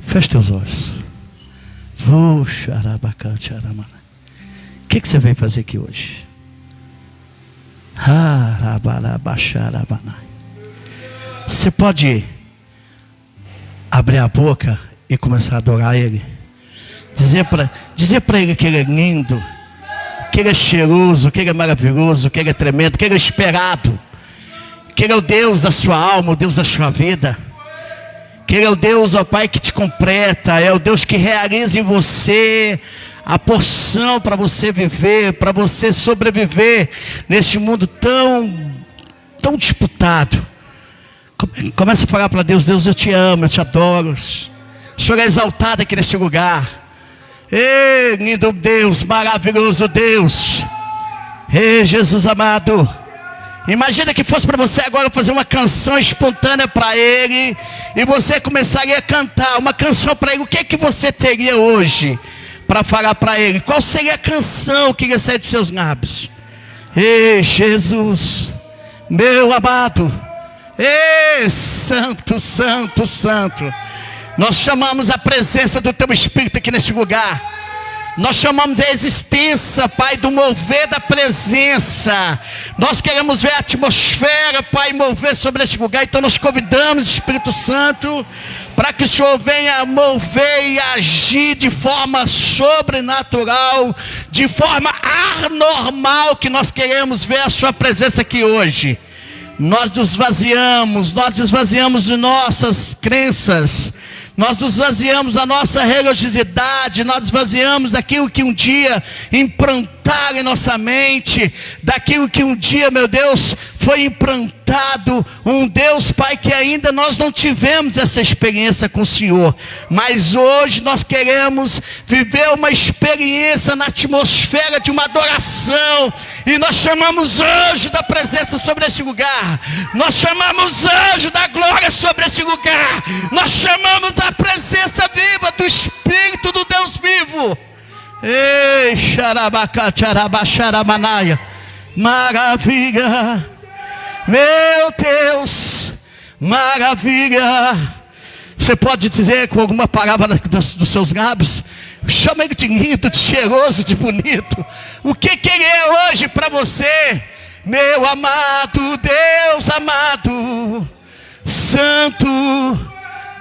Feche teus olhos. O que você veio fazer aqui hoje? Você pode abrir a boca e começar a adorar Ele. Dizer para Ele que Ele é lindo, que Ele é cheiroso, que Ele é maravilhoso, que Ele é tremendo, que Ele é esperado, que Ele é o Deus da sua alma, o Deus da sua vida, que Ele é o Deus, ó Pai, que te completa, é o Deus que realiza em você a porção para você viver, para você sobreviver neste mundo tão disputado. Começa a falar para Deus: Deus, eu te amo, eu te adoro. O Senhor é exaltado aqui neste lugar. Ei, lindo Deus, maravilhoso Deus. Ei, Jesus amado. Imagina que fosse para você agora fazer uma canção espontânea para Ele, e você começaria a cantar uma canção para Ele. O que é que você teria hoje para falar para Ele? Qual seria a canção que ia sair de seus lábios? Ei, Jesus, meu amado. Ei, santo, santo, santo. Nós chamamos a presença do Teu Espírito aqui neste lugar. Nós chamamos a existência, Pai, do mover da presença. Nós queremos ver a atmosfera, Pai, mover sobre este lugar. Então nós convidamos o Espírito Santo para que o Senhor venha mover e agir de forma sobrenatural, de forma anormal, que nós queremos ver a Sua presença aqui hoje. Nós nos esvaziamos de nossas crenças, nós nos esvaziamos da nossa religiosidade, nós esvaziamos daquilo que um dia implantaram em nossa mente, daquilo que um dia, meu Deus, foi implantado, um Deus, Pai, que ainda nós não tivemos essa experiência com o Senhor, mas hoje nós queremos viver uma experiência na atmosfera de uma adoração, e nós chamamos anjo da presença sobre este lugar, nós chamamos anjo da glória sobre este lugar, nós chamamos a presença viva do Espírito do Deus vivo. Ei, xarabacaxarabaxaramanaia, maravilha, meu Deus, maravilha. Você pode dizer com alguma palavra dos seus lábios, chama Ele de lindo, de cheiroso, de bonito. O que Ele é hoje para você? Meu amado, Deus amado, santo,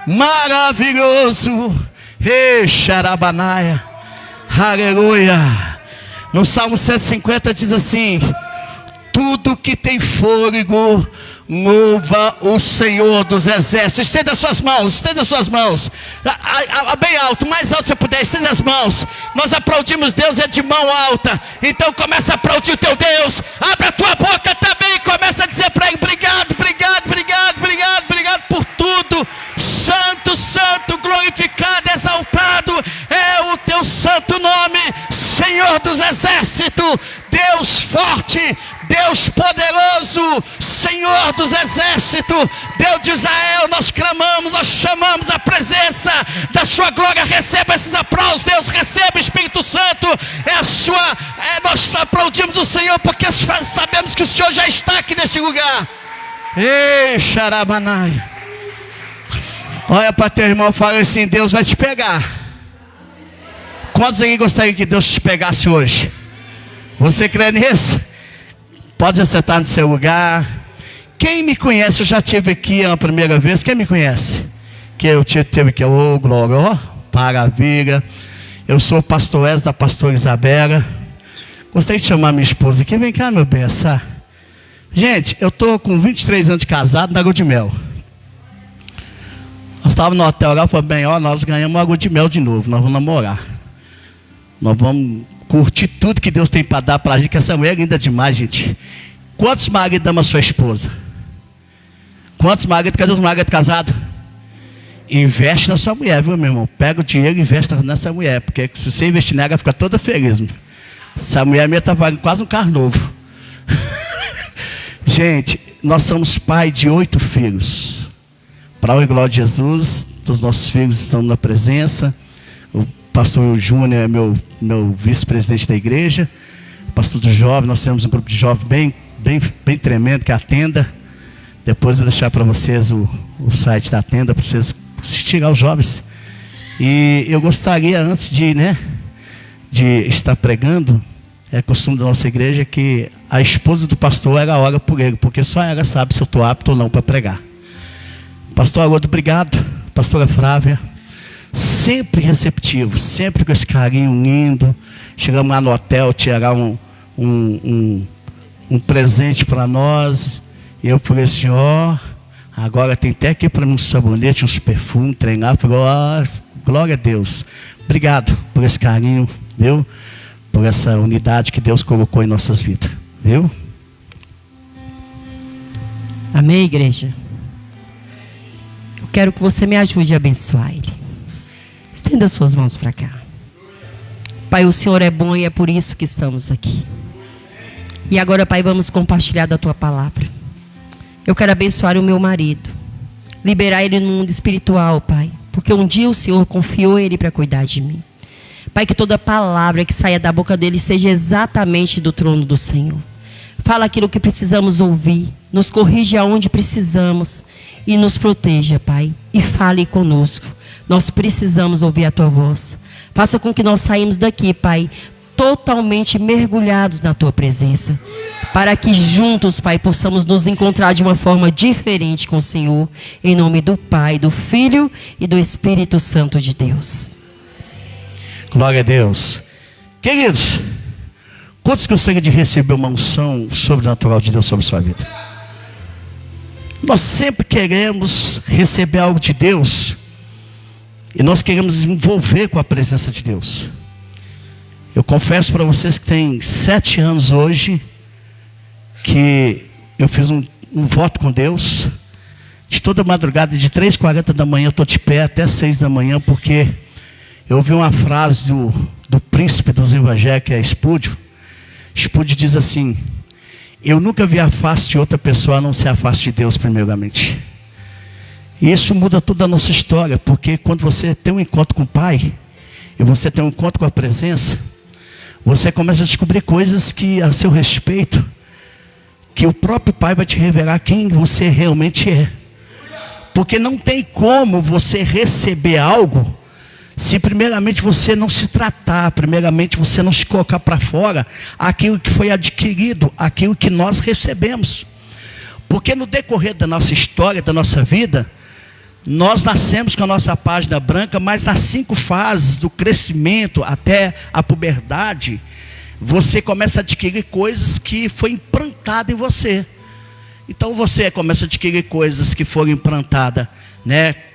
maravilhoso. Ei, xarabanaia, aleluia. No Salmo 150 diz assim: tudo que tem fôlego louva o Senhor dos exércitos. Estenda as suas mãos, bem alto, mais alto você puder, estenda as mãos. Nós aplaudimos Deus, é de mão alta. Então começa a aplaudir o teu Deus. Abre a tua boca também e começa a dizer para Ele: obrigado, obrigado, obrigado, obrigado, obrigado por tudo. Santo, santo, glorificado, exaltado é o teu santo nome, Senhor dos exércitos, Deus forte, Deus poderoso, Senhor dos exércitos, Deus de Israel. Nós clamamos, nós chamamos a presença da sua glória. Receba esses aplausos, Deus, receba, Espírito Santo. Nós aplaudimos o Senhor porque sabemos que o Senhor já está aqui neste lugar. Ei, xarabanai. Olha para teu irmão e fala assim: Deus vai te pegar. Quantos aqui gostariam que Deus te pegasse hoje? Você crê nisso? Pode acertar no seu lugar. Quem me conhece, eu já estive aqui a primeira vez. Quem me conhece? Que eu teve aqui, ô glória, ó, maravilha. Eu sou o pastor Wesley da pastora Isabela. Gostaria de chamar minha esposa aqui. Vem cá, meu bem, essa. Gente, eu estou com 23 anos de casado na lua de mel. Nós estávamos no hotel lá, falei: bem, ó, nós ganhamos uma lua de mel de novo, nós vamos namorar. Nós vamos curtir tudo que Deus tem para dar para a gente, que essa mulher é linda demais, gente. Quantos maridos amam a sua esposa? Quantos maridos, cadê os maridos casados? Investe na sua mulher, viu, meu irmão? Pega o dinheiro e investe nessa mulher, porque se você investir nela, ela fica toda feliz. Essa mulher minha está valendo quase um carro novo. Gente, nós somos pai de 8 filhos. Para a glória de Jesus, os nossos filhos estão na presença. O pastor Júnior é meu vice-presidente da igreja. O pastor do jovem, nós temos um grupo de jovens bem tremendo, que é a Tenda. Depois eu vou deixar para vocês o site da Tenda, para vocês assistirem aos jovens. E eu gostaria, antes de estar pregando, é costume da nossa igreja que a esposa do pastor ela ora por ele, porque só ela sabe se eu estou apto ou não para pregar. Pastor Haroldo, obrigado. Pastora Flávia, sempre receptivo, sempre com esse carinho lindo. Chegamos lá no hotel, tirar um presente para nós. E eu falei assim, agora tem até aqui para mim um sabonete, uns perfumes, treinar. Falei, glória a Deus. Obrigado por esse carinho, viu? Por essa unidade que Deus colocou em nossas vidas, viu? Amém, igreja? Eu quero que você me ajude a abençoar ele. Estenda suas mãos para cá. Pai, o Senhor é bom e é por isso que estamos aqui. E agora, Pai, vamos compartilhar da Tua palavra. Eu quero abençoar o meu marido, liberar ele no mundo espiritual, Pai, porque um dia o Senhor confiou ele para cuidar de mim. Pai, que toda palavra que saia da boca dele seja exatamente do trono do Senhor. Fala aquilo que precisamos ouvir, nos corrija aonde precisamos e nos proteja, Pai, e fale conosco. Nós precisamos ouvir a Tua voz. Faça com que nós saímos daqui, Pai, totalmente mergulhados na Tua presença, para que juntos, Pai, possamos nos encontrar de uma forma diferente com o Senhor, em nome do Pai, do Filho e do Espírito Santo de Deus. Glória a Deus. Queridos, quantos gostariam de receber uma unção sobrenatural de Deus sobre a sua vida? Nós sempre queremos receber algo de Deus e nós queremos envolver com a presença de Deus. Eu confesso para vocês que tem 7 anos hoje que eu fiz um voto com Deus. De toda madrugada, de 3h40 da manhã, eu estou de pé até 6 da manhã, porque eu ouvi uma frase do príncipe dos evangélicos, que é Spúdio. Spúdio diz assim: eu nunca vi a face de outra pessoa a não ser a face de Deus primeiramente. E isso muda toda a nossa história, porque quando você tem um encontro com o Pai, e você tem um encontro com a presença, você começa a descobrir coisas que a seu respeito, que o próprio Pai vai te revelar quem você realmente é. Porque não tem como você receber algo se primeiramente você não se tratar, primeiramente você não se colocar para fora aquilo que foi adquirido, aquilo que nós recebemos. Porque no decorrer da nossa história, da nossa vida, nós nascemos com a nossa página branca, mas nas 5 fases do crescimento até a puberdade, você começa a adquirir coisas que foi implantada em você. Então você começa a adquirir coisas que foram implantadas,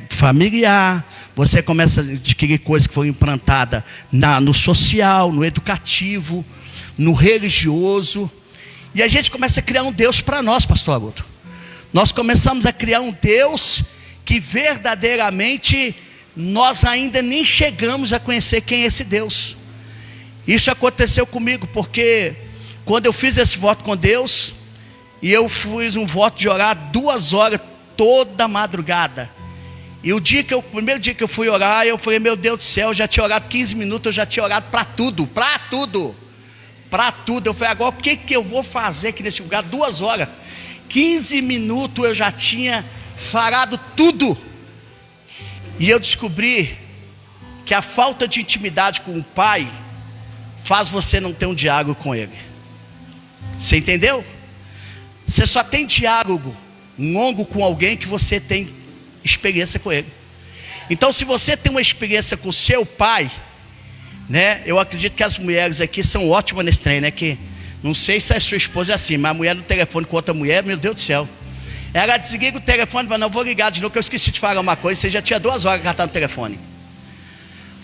familiar, você começa a adquirir coisas que foram implantadas no social, no educativo, no religioso, e a gente começa a criar um Deus para nós, pastor Haroldo. Nós começamos a criar um Deus que verdadeiramente nós ainda nem chegamos a conhecer quem é esse Deus. Isso aconteceu comigo, porque quando eu fiz esse voto com Deus, e eu fiz um voto de orar 2 horas toda madrugada, e o primeiro dia que eu fui orar, eu falei, meu Deus do céu, eu já tinha orado 15 minutos, eu já tinha orado para tudo. Eu falei, agora o que eu vou fazer aqui nesse lugar? 2 horas, 15 minutos eu já tinha falado tudo. E eu descobri que a falta de intimidade com o Pai faz você não ter um diálogo com Ele. Você entendeu? Você só tem diálogo longo com alguém que você tem experiência com Ele. Então, se você tem uma experiência com o seu Pai, eu acredito que as mulheres aqui são ótimas nesse trem, que não sei se a sua esposa é assim, mas a mulher no telefone com outra mulher, meu Deus do céu, ela desliga o telefone e fala, não, vou ligar de novo, que eu esqueci de falar uma coisa, você já tinha 2 horas que ela está no telefone.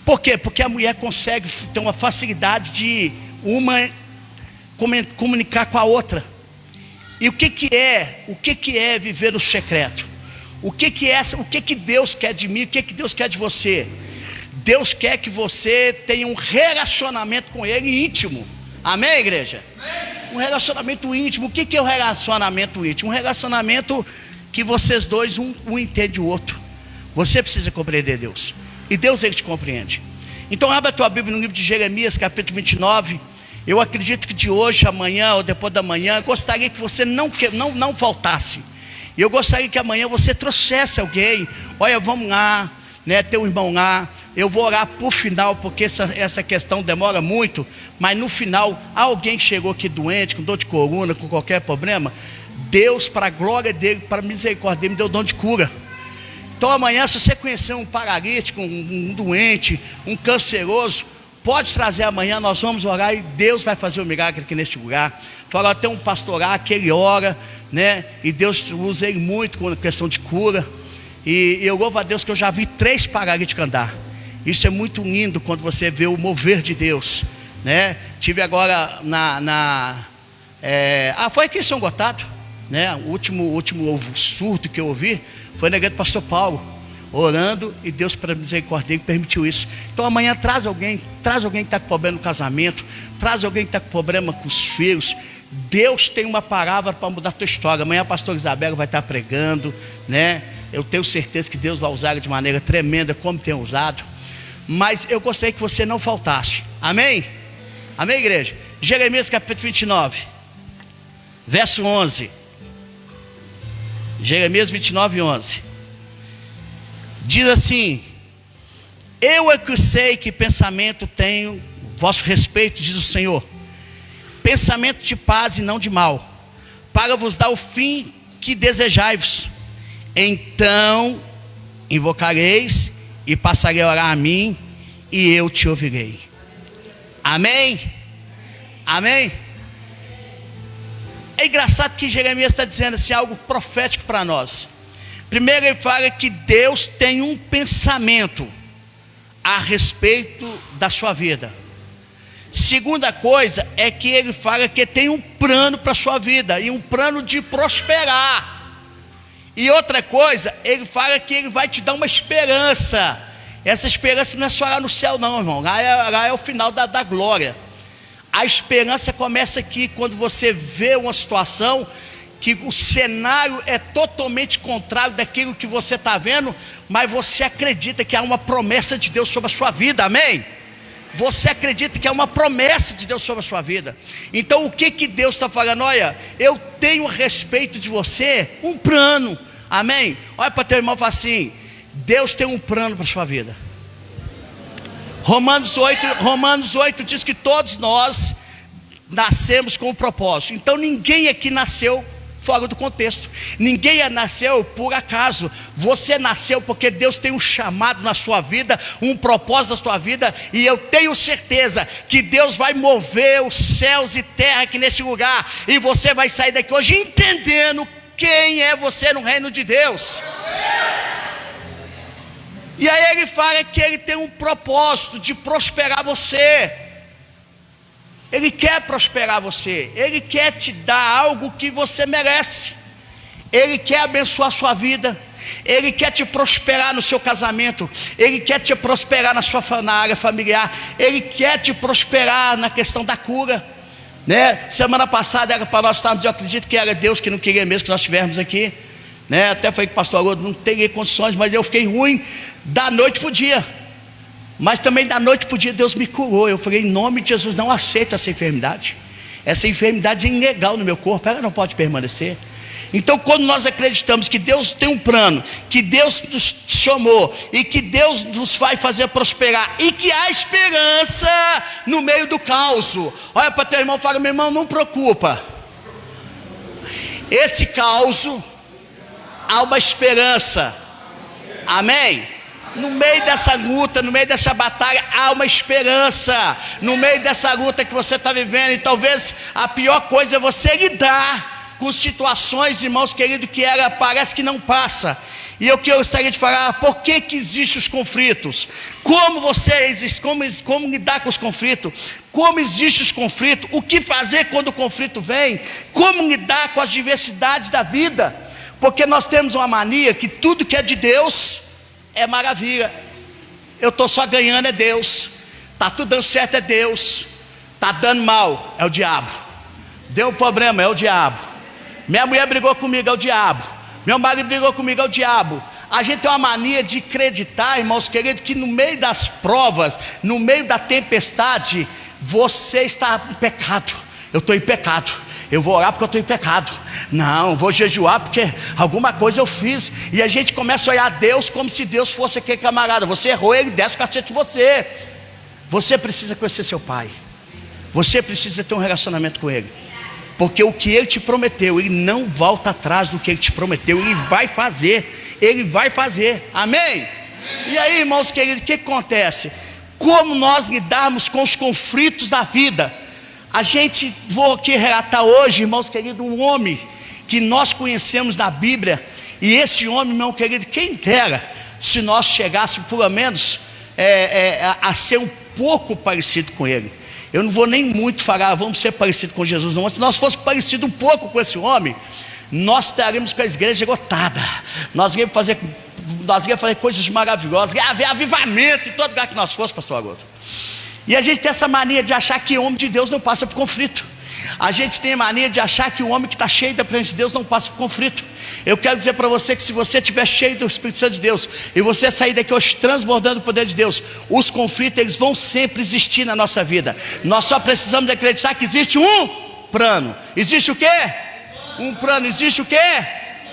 Por quê? Porque a mulher consegue ter uma facilidade de uma comunicar com a outra. E o que é viver o secreto? O que Deus quer de mim? O que Deus quer de você? Deus quer que você tenha um relacionamento com Ele íntimo. Amém, igreja? Amém. Um relacionamento íntimo. O que é um relacionamento íntimo? Um relacionamento que vocês dois, um entende o outro. Você precisa compreender Deus, e Deus, Ele te compreende. Então abra a tua Bíblia no livro de Jeremias, capítulo 29. Eu acredito que de hoje, amanhã ou depois da manhã, eu gostaria que você não faltasse. E eu gostaria que amanhã você trouxesse alguém. Olha, vamos lá, tem um irmão lá, Eu vou orar por final, porque essa questão demora muito. Mas no final, alguém chegou aqui doente, com dor de coluna, com qualquer problema, Deus, para a glória dele, para a misericórdia dele, me deu dom de cura. Então amanhã, se você conhecer um paralítico, um doente, um canceroso, pode trazer amanhã, nós vamos orar e Deus vai fazer um milagre aqui neste lugar. Fala, tem um pastor lá que ele ora, né? E Deus usa ele muito com a questão de cura. E eu louvo a Deus que eu já vi 3 paralíticos andar. Isso é muito lindo quando você vê o mover de Deus, né? Tive agora foi aqui em São Gotardo, né? O último surto que eu ouvi foi na igreja do pastor Paulo, orando, e Deus, para misericórdia dele, permitiu isso. Então amanhã traz alguém que está com problema no casamento, traz alguém que está com problema com os filhos. Deus tem uma palavra para mudar a tua história. Amanhã a pastora Isabela vai estar pregando, né? Eu tenho certeza que Deus vai usar de maneira tremenda, como tem usado. Mas eu gostaria que você não faltasse. Amém? Amém, igreja? Jeremias capítulo 29, verso 11. Jeremias 29, 11. Diz assim: eu é que sei que pensamento tenho vosso respeito, diz o Senhor, pensamento de paz e não de mal, para vos dar o fim que desejai-vos. Então invocareis e passarei a orar a mim, e eu te ouvirei. Amém? Amém? É engraçado que Jeremias está dizendo assim, algo profético para nós. Primeiro ele fala que Deus tem um pensamento a respeito da sua vida. Segunda coisa é que ele fala que tem um plano para a sua vida, e um plano de prosperar. E outra coisa, ele fala que ele vai te dar uma esperança. Essa esperança não é só lá no céu não, irmão. Lá é o final da glória. A esperança começa aqui, quando você vê uma situação que o cenário é totalmente contrário daquilo que você está vendo, mas você acredita que há uma promessa de Deus sobre a sua vida, amém? Você acredita que há uma promessa de Deus sobre a sua vida. Então o que Deus está falando? Olha, eu tenho a respeito de você um plano, amém? Olha para teu irmão e fala assim: Deus tem um plano para a sua vida. Romanos 8 diz que todos nós nascemos com um propósito. Então ninguém aqui nasceu fora do contexto. Ninguém nasceu por acaso. Você nasceu porque Deus tem um chamado na sua vida, um propósito na sua vida. E eu tenho certeza que Deus vai mover os céus e terra aqui neste lugar. E você vai sair daqui hoje entendendo quem é você no reino de Deus. E aí ele fala que ele tem um propósito de prosperar você. Ele quer prosperar você. Ele quer te dar algo que você merece. Ele quer abençoar a sua vida. Ele quer te prosperar no seu casamento. Ele quer te prosperar na área familiar. Ele quer te prosperar na questão da cura, né? Semana passada era para nós estarmos, eu acredito que era Deus que não queria mesmo que nós estivéssemos aqui, né? Até falei com o pastor Haroldo, não teria condições, mas eu fiquei ruim da noite para o dia. Mas também da noite para o dia Deus me curou. Eu falei, em nome de Jesus, não aceita essa enfermidade. Essa enfermidade é ilegal no meu corpo, ela não pode permanecer. Então quando nós acreditamos que Deus tem um plano, que Deus nos chamou, e que Deus nos vai fazer prosperar, e que há esperança no meio do caos. Olha para teu irmão e fala, meu irmão, não preocupa. Esse caos, há uma esperança. Amém? No meio dessa luta, no meio dessa batalha, há uma esperança. No meio dessa luta que você está vivendo, e talvez a pior coisa é você lidar com situações, irmãos queridos, que parece que não passa. E eu gostaria de falar, por que existem os conflitos? Como lidar com os conflitos? Como existem os conflitos? O que fazer quando o conflito vem? Como lidar com as diversidades da vida? Porque nós temos uma mania que tudo que é de Deus é maravilha. Eu estou só ganhando, é Deus. Está tudo dando certo, é Deus. Está dando mal, é o diabo. Deu um problema, é o diabo. Minha mulher brigou comigo, é o diabo. Meu marido brigou comigo, é o diabo. A gente tem uma mania de acreditar, irmãos queridos, que no meio das provas, no meio da tempestade, você está em pecado. Eu estou em pecado. eu vou orar porque eu estou em pecado. Não, vou jejuar porque alguma coisa eu fiz. E a gente começa a olhar a Deus como se Deus fosse aquele camarada. Você errou, ele desce o cacete de você. Você precisa conhecer seu pai. Você precisa ter um relacionamento com ele. Porque o que ele te prometeu, ele não volta atrás do que ele te prometeu. Ele vai fazer. Ele vai fazer. Amém? E aí, irmãos queridos, o que acontece? Como nós lidarmos com os conflitos da vida? Vou aqui relatar hoje, irmãos queridos, um homem que nós conhecemos na Bíblia. E esse homem, irmão querido, quem dera se nós chegássemos pelo menos a ser um pouco parecido com ele. Eu não vou nem muito falar, vamos ser parecidos com Jesus, não. Mas se nós fôssemos parecidos um pouco com esse homem, nós estaríamos com a igreja lotada. Nós iríamos fazer coisas maravilhosas, ia haver avivamento em todo lugar que nós fôssemos, pastor Agosto. E a gente tem essa mania de achar que o homem de Deus não passa por conflito. A gente tem a mania de achar que o homem que está cheio da presença de Deus não passa por conflito. Eu quero dizer para você que se você estiver cheio do Espírito Santo de Deus e você sair daqui hoje transbordando o poder de Deus, os conflitos eles vão sempre existir na nossa vida. Nós só precisamos de acreditar que existe um plano. Existe o quê? Um plano. Existe o quê?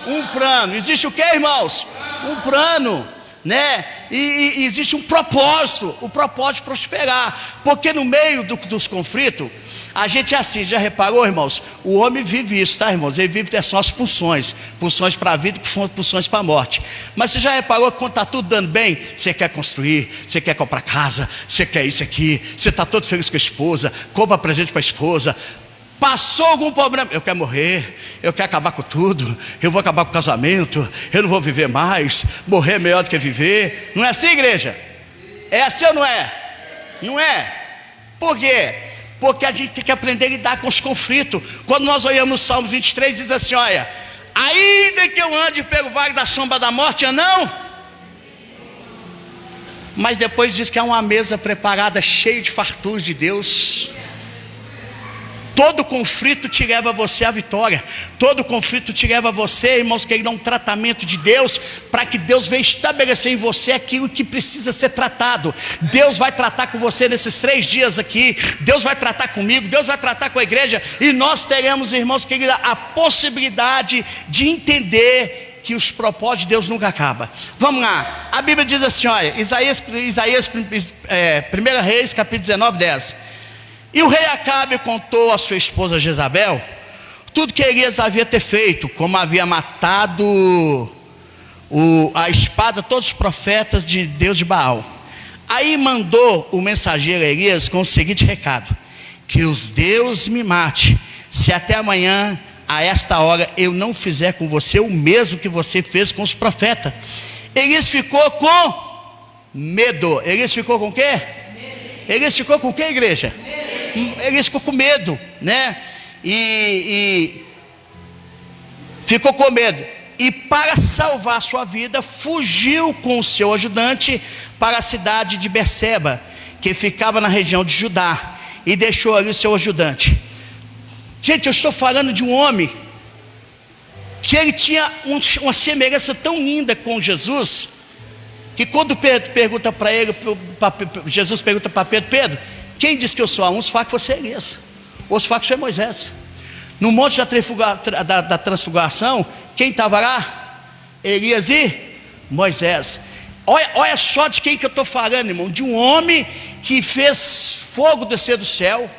Um plano. Existe o quê, irmãos? Um plano, né? E existe um propósito, o propósito de prosperar. Porque no meio dos conflitos, a gente é assim, já reparou, irmãos? O homem vive isso, tá, irmãos? Ele vive só as pulsões para a vida e pulsões para a morte. Mas você já reparou que quando está tudo dando bem, você quer construir, você quer comprar casa, você quer isso aqui, você está todo feliz com a esposa, compra presente para a esposa. Passou algum problema, eu quero morrer, eu quero acabar com tudo, eu vou acabar com o casamento, eu não vou viver mais, morrer é melhor do que viver. Não é assim, igreja? É assim ou não é? Não é? Por quê? Porque a gente tem que aprender a lidar com os conflitos. Quando nós olhamos no Salmo 23, diz assim, olha: ainda que eu ande pelo vale da sombra da morte, eu não. Mas depois diz que há uma mesa preparada, cheia de farturas de Deus. Todo conflito te leva a você à vitória. Todo conflito te leva a você, irmãos, que ele dá um tratamento de Deus, para que Deus venha estabelecer em você aquilo que precisa ser tratado. Deus vai tratar com você nesses 3 dias aqui. Deus vai tratar comigo, Deus vai tratar com a igreja. E nós teremos, irmãos queridos, a possibilidade de entender que os propósitos de Deus nunca acabam. Vamos lá, a Bíblia diz assim, olha, Isaías 1 Reis, capítulo 19, 10. E o rei Acabe contou a sua esposa Jezabel tudo que Elias havia ter feito, como havia matado a espada todos os profetas de Deus de Baal. Aí mandou o mensageiro Elias com o seguinte recado: que os deuses me mate, se até amanhã a esta hora eu não fizer com você o mesmo que você fez com os profetas. Elias ficou com medo. Elias ficou com o quê? Elias ficou com o quê, igreja? Elias ficou com medo, né? E ficou com medo. E para salvar a sua vida, fugiu com o seu ajudante para a cidade de Berseba, que ficava na região de Judá, e deixou ali o seu ajudante. Gente, eu estou falando de um homem que ele tinha uma semelhança tão linda com Jesus, que quando Pedro pergunta para ele, Jesus pergunta para Pedro: Pedro, quem diz que eu sou? Uns falam que você é Elias, outros falam que você é Moisés. No monte da transfiguração, quem estava lá? Elias e Moisés. Olha só de quem que eu estou falando, irmão. De um homem que fez fogo descer do céu.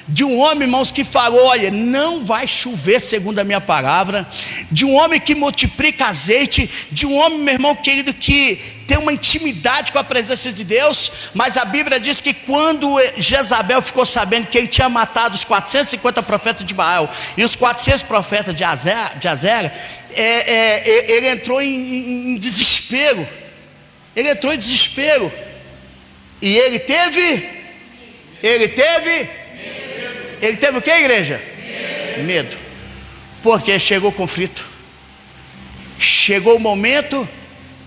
De um homem, irmãos, que falou: olha, não vai chover segundo a minha palavra. De um homem que multiplica azeite. De um homem, meu irmão querido, que tem uma intimidade com a presença de Deus. Mas a Bíblia diz que quando Jezabel ficou sabendo que ele tinha matado os 450 profetas de Baal e os 400 profetas de Azera, ele entrou em desespero. Ele entrou em desespero. E ele teve o que, igreja? Medo. Porque chegou o conflito. Chegou o momento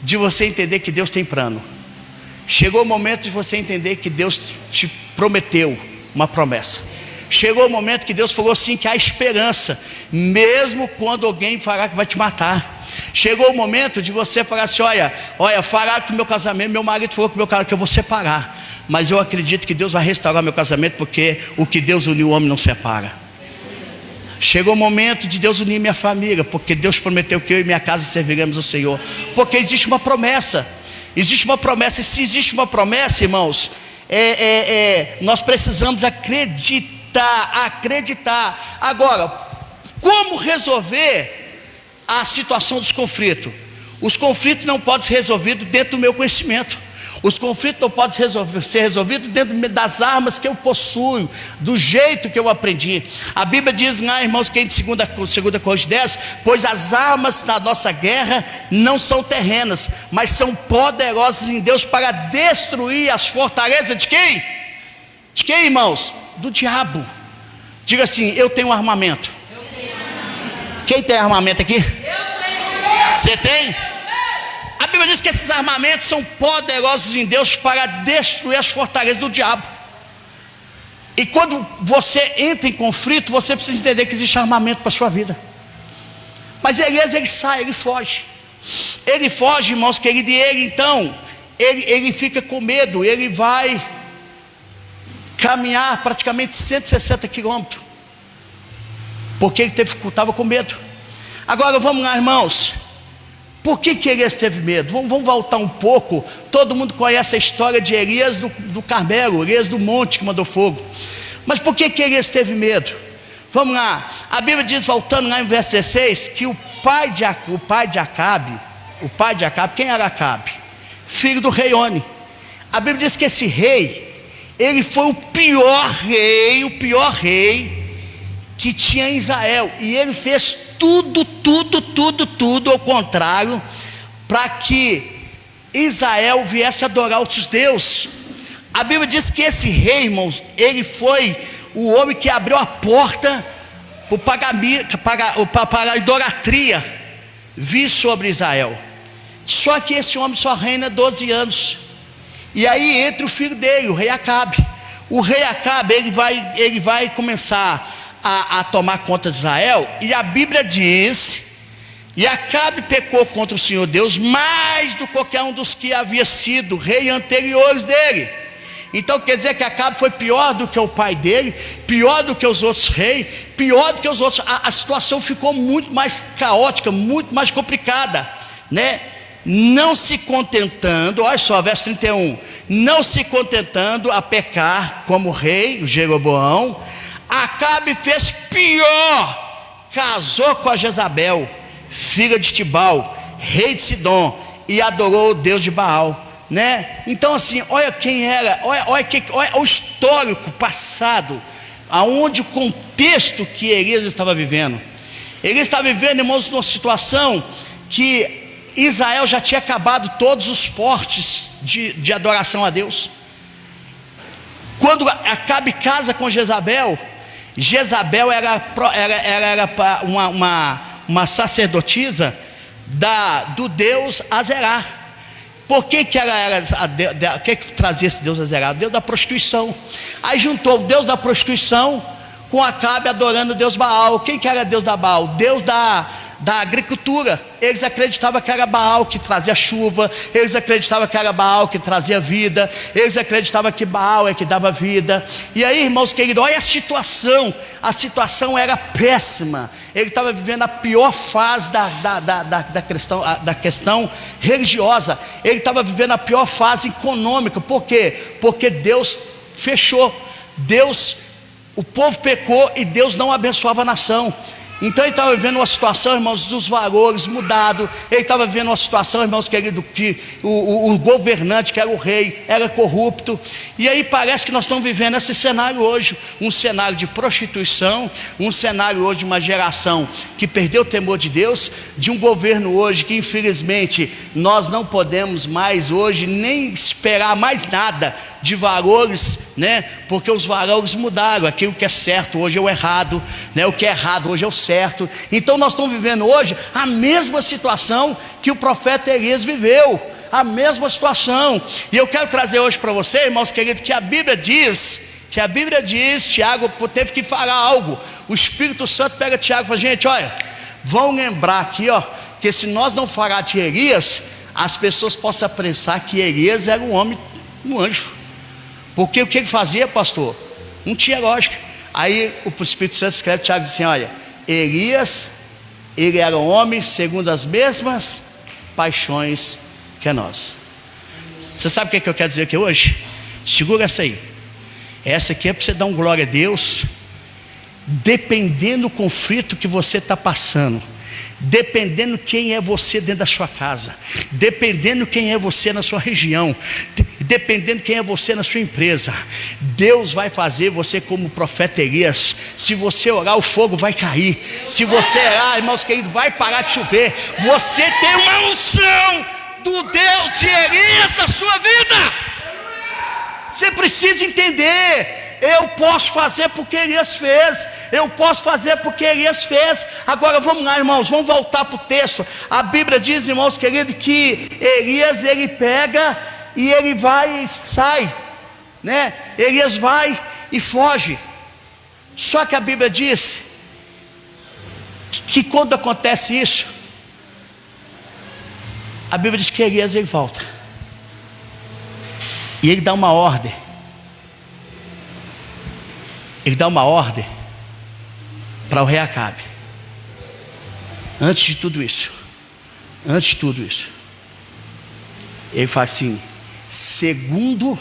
de você entender que Deus tem plano. Chegou o momento de você entender que Deus te prometeu uma promessa. Chegou o momento que Deus falou assim, que há esperança, mesmo quando alguém falar que vai te matar. Chegou o momento de você falar assim: olha, falaram que meu casamento, meu marido falou que que eu vou separar, mas eu acredito que Deus vai restaurar meu casamento, porque o que Deus uniu, o homem não separa. Chegou o momento de Deus unir minha família, porque Deus prometeu que eu e minha casa serviremos ao Senhor. Porque existe uma promessa. Existe uma promessa. E se existe uma promessa, irmãos, nós precisamos acreditar. Agora, como resolver a situação dos conflitos? Os conflitos não podem ser resolvidos dentro do meu conhecimento. Os conflitos não podem ser resolvidos dentro das armas que eu possuo, do jeito que eu aprendi. A Bíblia diz lá, irmãos, que em 2 Coríntios 10, pois as armas da nossa guerra não são terrenas, mas são poderosas em Deus para destruir as fortalezas de quem? De quem, irmãos? Do diabo. Diga assim, eu tenho armamento. Quem tem armamento aqui? Você tem? A Bíblia diz que esses armamentos são poderosos em Deus para destruir as fortalezas do diabo. E quando você entra em conflito, você precisa entender que existe armamento para a sua vida. Mas Elias, ele sai, ele foge. Ele foge, irmãos queridos, e ele fica com medo. Ele vai caminhar praticamente 160 quilômetros, porque ele estava com medo. Agora vamos lá, irmãos. Por que Elias teve medo? Vamos voltar um pouco. Todo mundo conhece a história de Elias do Carmelo, Elias do monte que mandou fogo. Mas por que Elias teve medo? Vamos lá. A Bíblia diz, voltando lá em verso 16, que o pai de Acabe, quem era Acabe? Filho do rei Oni. A Bíblia diz que esse rei, ele foi o pior rei que tinha em Israel. E ele fez tudo ao contrário, para que Israel viesse adorar outros deuses. A Bíblia diz que esse rei, irmãos, ele foi o homem que abriu a porta para a idolatria vir sobre Israel. Só que esse homem só reina 12 anos. E aí entra o filho dele, o rei Acabe. O rei Acabe, ele vai começar a tomar conta de Israel. E a Bíblia diz, e Acabe pecou contra o Senhor Deus mais do que qualquer um dos que havia sido rei anteriores dele. Então quer dizer que Acabe foi pior do que o pai dele, pior do que os outros reis, pior do que os outros. A situação ficou muito mais caótica, muito mais complicada, né? Não se contentando, olha só, verso 31, não se contentando a pecar como rei, o Jeroboão, Acabe fez pior, casou com a Jezabel, filha de Tibal, rei de Sidom, e adorou o Deus de Baal, né? Então assim, olha quem era, olha o histórico passado, aonde o contexto que Elias estava vivendo. Ele estava vivendo, irmãos, numa situação que Israel já tinha acabado todos os portes de adoração a Deus. Quando Acabe casa com Jezabel era uma sacerdotisa do deus Azerá. Por que trazia esse deus Azerá? O deus da prostituição. Aí juntou o deus da prostituição com Acabe adorando o deus Baal. Quem que era deus da Baal? Deus da agricultura. Eles acreditavam que era Baal que trazia chuva, eles acreditavam que era Baal que trazia vida, eles acreditavam que Baal é que dava vida. E aí, irmãos queridos, olha a situação era péssima. Ele estava vivendo a pior fase da questão religiosa, ele estava vivendo a pior fase econômica. Por quê? Porque Deus fechou, o povo pecou e Deus não abençoava a nação. Então ele estava vivendo uma situação, irmãos, dos valores mudados. Ele estava vivendo uma situação, irmãos queridos, que o governante, que era o rei, era corrupto. E aí parece que nós estamos vivendo esse cenário hoje, um cenário de prostituição, um cenário hoje de uma geração que perdeu o temor de Deus, de um governo hoje que infelizmente nós não podemos mais hoje nem esperar mais nada de valores, né? Porque os valores mudaram. Aquilo que é certo hoje é o errado, né? O que é errado hoje é o certo. Então nós estamos vivendo hoje a mesma situação que o profeta Elias viveu, a mesma situação. E eu quero trazer hoje para você, irmãos queridos, que a Bíblia diz, Tiago teve que falar algo. O Espírito Santo pega Tiago e fala: gente, olha, vão lembrar aqui, ó, que se nós não falar de Elias, as pessoas possam pensar que Elias era um homem, um anjo. Porque o que ele fazia, pastor? Não tinha lógica. Aí o Espírito Santo escreve, Tiago diz assim: olha, Elias, ele era um homem segundo as mesmas paixões que nós. Você sabe o que eu quero dizer aqui hoje? Segura essa aí. Essa aqui é para você dar um glória a Deus. Dependendo do conflito que você está passando, dependendo quem é você dentro da sua casa, dependendo quem é você na sua região, dependendo quem é você na sua empresa, Deus vai fazer você como o profeta Elias. Se você orar, o fogo vai cair. Se você orar, irmãos queridos, vai parar de chover. Você tem uma unção do Deus de Elias na sua vida. Você precisa entender. Eu posso fazer porque Elias fez. Eu posso fazer porque Elias fez. Agora vamos lá, irmãos, vamos voltar para o texto. A Bíblia diz, irmãos queridos, que Elias, ele pega e ele vai e sai, né? Elias vai e foge. Só que a Bíblia diz que quando acontece isso, a Bíblia diz que Elias, ele volta e ele dá uma ordem. Ele dá uma ordem para o rei Acabe. Antes de tudo isso, ele fala assim: segundo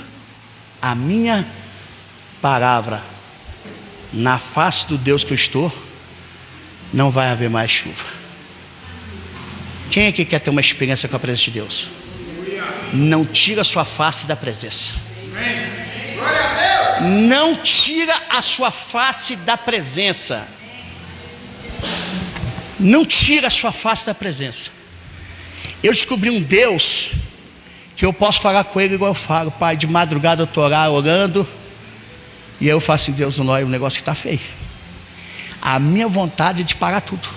a minha palavra, na face do Deus que eu estou, não vai haver mais chuva. Quem aqui quer ter uma experiência com a presença de Deus? Não tira a sua face da presença. Não tira a sua face da presença. Não tira a sua face da presença. Eu descobri um Deus que eu posso falar com ele igual eu falo. Pai, de madrugada eu estou orando, e eu falo assim: Deus, não é um negócio que está feio. A minha vontade é de parar tudo,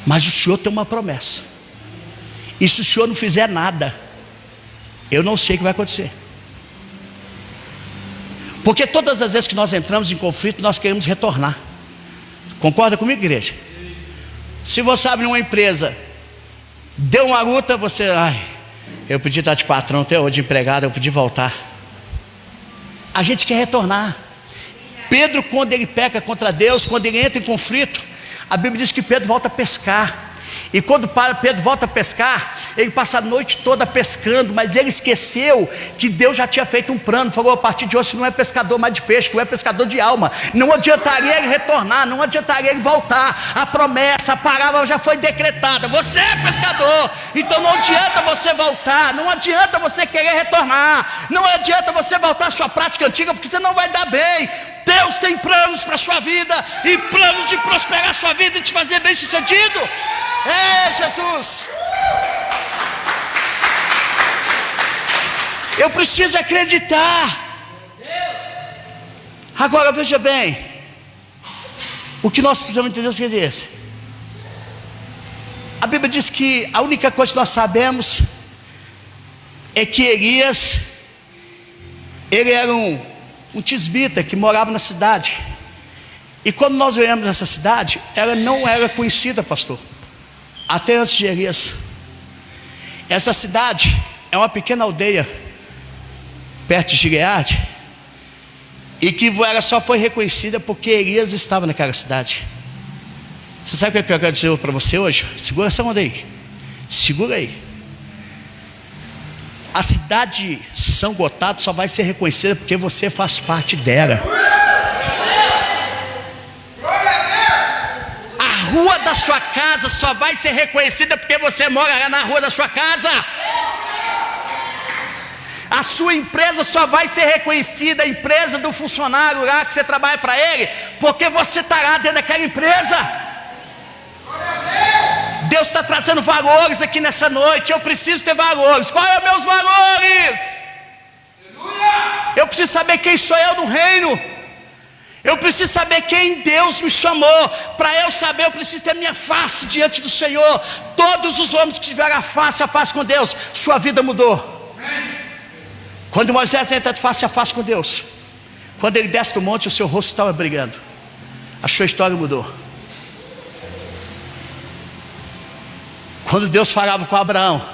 mas o Senhor tem uma promessa, e se o Senhor não fizer nada, eu não sei o que vai acontecer. Porque todas as vezes que nós entramos em conflito, nós queremos retornar. Concorda comigo, igreja? Se você abre uma empresa, deu uma luta, você: ai, eu podia estar de patrão até hoje, de empregado, eu podia voltar. A gente quer retornar. Pedro, quando ele peca contra Deus, quando ele entra em conflito, a Bíblia diz que Pedro volta a pescar. E quando Pedro volta a pescar, ele passa a noite toda pescando, mas ele esqueceu que Deus já tinha feito um plano. Falou: a partir de hoje você não é pescador mais de peixe, tu é pescador de alma. Não adiantaria ele retornar, não adiantaria ele voltar. A promessa, a palavra já foi decretada. Você é pescador, então não adianta você voltar, não adianta você querer retornar, não adianta você voltar à sua prática antiga, porque você não vai dar bem. Deus tem planos para a sua vida, e planos de prosperar a sua vida e te fazer bem sucedido. É Jesus. Eu preciso acreditar. Agora veja bem, o que nós precisamos entender é o seguinte: a Bíblia diz que a única coisa que nós sabemos é que Elias, ele era um tisbita que morava na cidade. E quando nós viemos essa cidade, ela não era conhecida, pastor, até antes de Elias. Essa cidade é uma pequena aldeia perto de Gileade, e que ela só foi reconhecida porque Elias estava naquela cidade. Você sabe o que eu quero dizer para você hoje? Segura essa onda aí, segura aí. A cidade de São Gotardo só vai ser reconhecida porque você faz parte dela. A rua da sua casa só vai ser reconhecida porque você mora na rua da sua casa. A sua empresa só vai ser reconhecida, a empresa do funcionário lá que você trabalha para ele, porque você está lá dentro daquela empresa. Deus está trazendo valores aqui nessa noite. Eu preciso ter valores. Quais são os meus valores? Eu preciso saber quem sou eu no reino. Eu preciso saber quem Deus me chamou. Para eu saber, eu preciso ter minha face diante do Senhor. Todos os homens que tiveram a face com Deus, sua vida mudou. Quando Moisés entra de face a face com Deus, quando ele desce do monte, o seu rosto estava brilhando. A sua história mudou. Quando Deus falava com Abraão,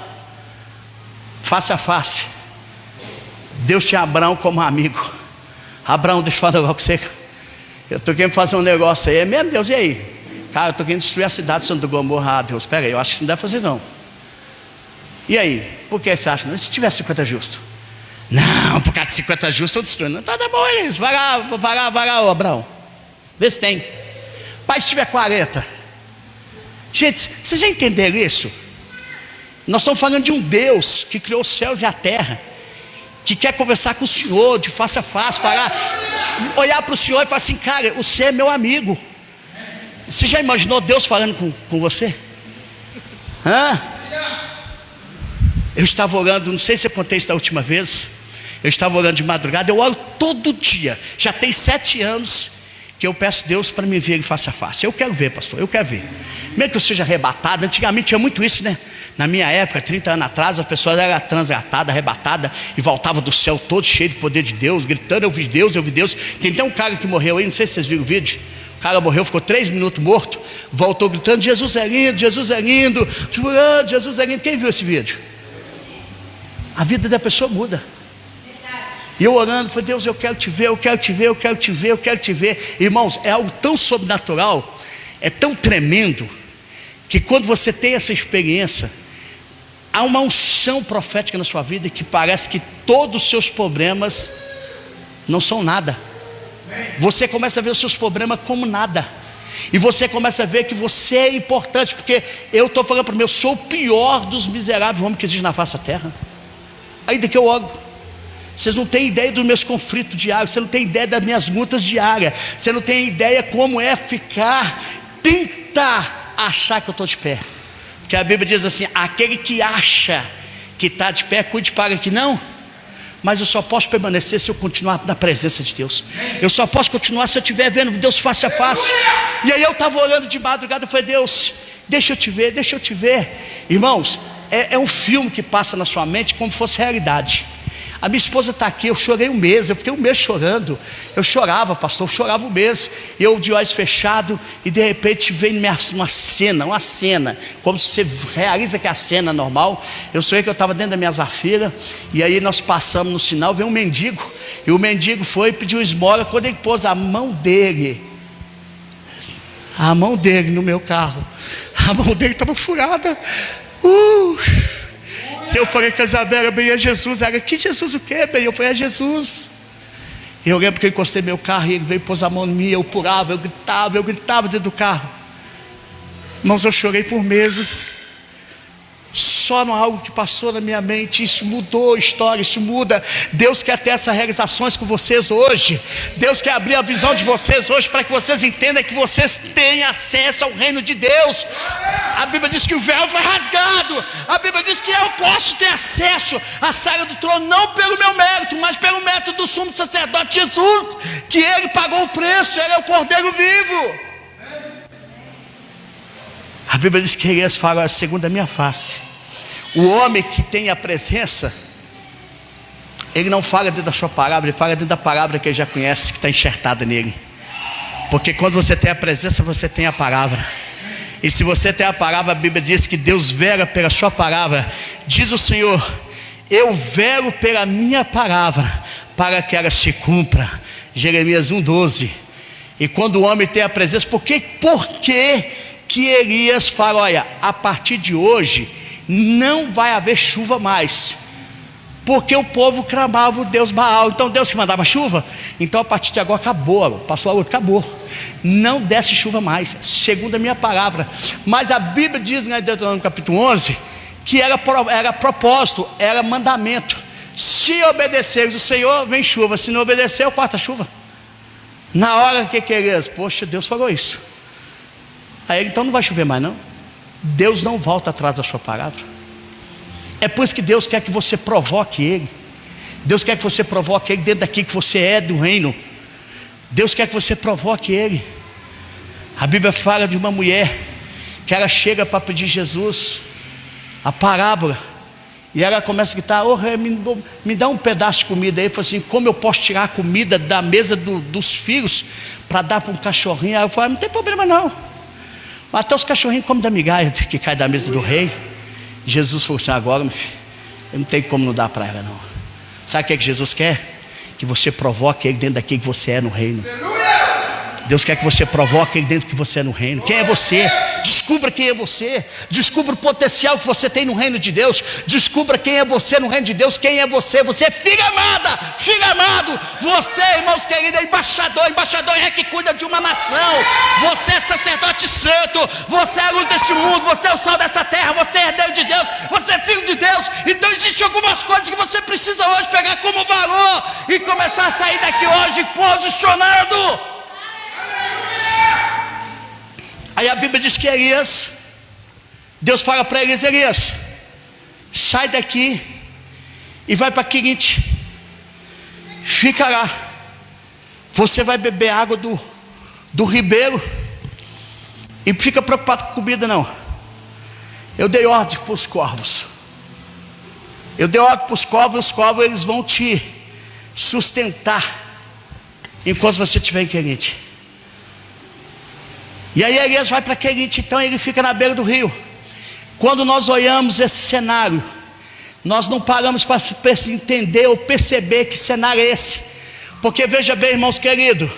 face a face, Deus tinha Abraão como amigo. Abraão, deixa eu falar logo com você. Eu estou querendo fazer um negócio aí. É mesmo, Deus, e aí? Cara, eu estou querendo destruir a cidade de Sodoma e Gomorra. Ah, Deus, espera aí, eu acho que isso não deve fazer não. E aí? Por que você acha? Não? E se tiver 50 justos? Não, por causa de 50 justos eu destruo. Não, tá bom, é isso. Vai lá, Abraão. Vê se tem. Pai, se tiver 40. Gente, vocês já entenderam isso? Nós estamos falando de um Deus que criou os céus e a terra, que quer conversar com o Senhor de face a face, olhar para o Senhor e falar assim: cara, você é meu amigo. Você já imaginou Deus falando com você? Eu estava orando, não sei se eu contei isso da última vez. Eu estava orando de madrugada, eu oro todo dia. Já tem 7 anos que eu peço Deus para me ver face a face. Eu quero ver, pastor, eu quero ver. Mesmo que eu seja arrebatado. Antigamente tinha muito isso, né? Na minha época, 30 anos atrás, as pessoas eram translatadas, arrebatadas, e voltavam do céu todo cheio de poder de Deus, gritando: eu vi Deus, eu vi Deus. Tem até um cara que morreu aí, não sei se vocês viram o vídeo. O cara morreu, ficou 3 minutos morto, voltou gritando: Jesus é lindo, Jesus é lindo, Jesus é lindo. Quem viu esse vídeo? A vida da pessoa muda. E eu orando, falei: Deus, eu quero te ver, eu quero te ver, eu quero te ver, eu quero te ver. Irmãos, é algo tão sobrenatural, é tão tremendo, que quando você tem essa experiência, há uma unção profética na sua vida, que parece que todos os seus problemas não são nada. Você começa a ver os seus problemas como nada, e você começa a ver que você é importante. Porque eu estou falando para mim, eu sou o pior dos miseráveis homens que existe na face da terra. Ainda que eu oro, vocês não têm ideia dos meus conflitos diários, você não tem ideia das minhas lutas diárias, você não tem ideia como é tentar achar que eu estou de pé. Porque a Bíblia diz assim: aquele que acha que está de pé, cuide para que não. Mas eu só posso permanecer se eu continuar na presença de Deus. Eu só posso continuar se eu estiver vendo Deus face a face. E aí eu estava olhando de madrugada e falei: Deus, deixa eu te ver, deixa eu te ver. Irmãos, é um filme que passa na sua mente como se fosse realidade. A minha esposa está aqui, eu chorei um mês, eu fiquei um mês chorando. Eu chorava, pastor, eu chorava um mês. Eu de olhos fechados, e de repente veio uma cena, como se você realiza que é a cena normal. Eu sonhei que eu estava dentro da minha Zafira, e aí nós passamos no sinal, veio um mendigo, e o mendigo foi e pediu esmola. Quando ele pôs a mão dele no meu carro, a mão dele estava furada. Eu falei com a Isabela: bem, é Jesus. Ela: que Jesus o quê, bem? Eu falei: é Jesus. E eu lembro que eu encostei meu carro, e ele veio pôs a mão em mim. Eu pulava, eu gritava dentro do carro. Irmãos, eu chorei por meses, só não algo que passou na minha mente. Isso mudou a história, isso muda. Deus quer ter essas realizações com vocês hoje. Deus quer abrir a visão de vocês hoje, para que vocês entendam que vocês têm acesso ao reino de Deus. A Bíblia diz que o véu foi rasgado. A Bíblia diz que eu posso ter acesso à sala do trono, não pelo meu mérito, mas pelo mérito do sumo sacerdote Jesus, que ele pagou o preço, ele é o Cordeiro vivo. A Bíblia diz que eles falam segundo a minha face. O homem que tem a presença, ele não fala dentro da sua palavra, ele fala dentro da palavra que ele já conhece, que está enxertada nele. Porque quando você tem a presença, você tem a palavra. E se você tem a palavra, a Bíblia diz que Deus vela pela sua palavra. Diz o Senhor: eu velo pela minha palavra, para que ela se cumpra. Jeremias 1:12. E quando o homem tem a presença, por que que Elias fala: olha, a partir de hoje não vai haver chuva mais? Porque o povo clamava o Deus Baal. Então Deus que mandava chuva, então a partir de agora acabou, passou a outra, acabou, não desce chuva mais, segundo a minha palavra. Mas a Bíblia diz, em Deuteronômio capítulo 11, que era propósito, era mandamento. Se obedeceres o Senhor, vem chuva. Se não obedecer, eu corto a chuva. Na hora que queres, poxa, Deus falou isso. Aí então não vai chover mais não. Deus não volta atrás da sua palavra. É por isso que Deus quer que você provoque Ele. Deus quer que você provoque Ele dentro daquilo que você é do reino. Deus quer que você provoque Ele. A Bíblia fala de uma mulher que ela chega para pedir Jesus a parábola, e ela começa a gritar: oh, me dá um pedaço de comida aí. Ele falou assim: como eu posso tirar a comida da mesa dos filhos para dar para um cachorrinho? Aí eu falei: não tem problema não, até os cachorrinhos comem da migalha que cai da mesa do rei. Jesus falou assim: agora, meu filho, eu não tenho como não dar para ela não. Sabe o que é que Jesus quer? Que você provoque Ele dentro daquilo que você é no reino. Deus quer que você provoque aí dentro que você é no reino. Quem é você? Descubra quem é você. Descubra o potencial que você tem no reino de Deus. Descubra quem é você no reino de Deus. Quem é você? Você é filha amada, filho amado. Você, irmãos queridos, é embaixador. Embaixador é que cuida de uma nação. Você é sacerdote santo. Você é a luz deste mundo. Você é o sal dessa terra. Você é herdeiro de Deus. Você é filho de Deus. Então existem algumas coisas que você precisa hoje pegar como valor e começar a sair daqui hoje posicionando. Aí a Bíblia diz que Elias, Deus fala para Elias: Elias, sai daqui e vai para Querite, fica lá, você vai beber água do ribeiro, e fica preocupado com comida não. Eu dei ordem para os corvos, os corvos eles vão te sustentar enquanto você estiver em Querite. E aí Elias vai para Querite, então ele fica na beira do rio. Quando nós olhamos esse cenário, nós não paramos para entender ou perceber que cenário é esse. Porque veja bem, irmãos queridos,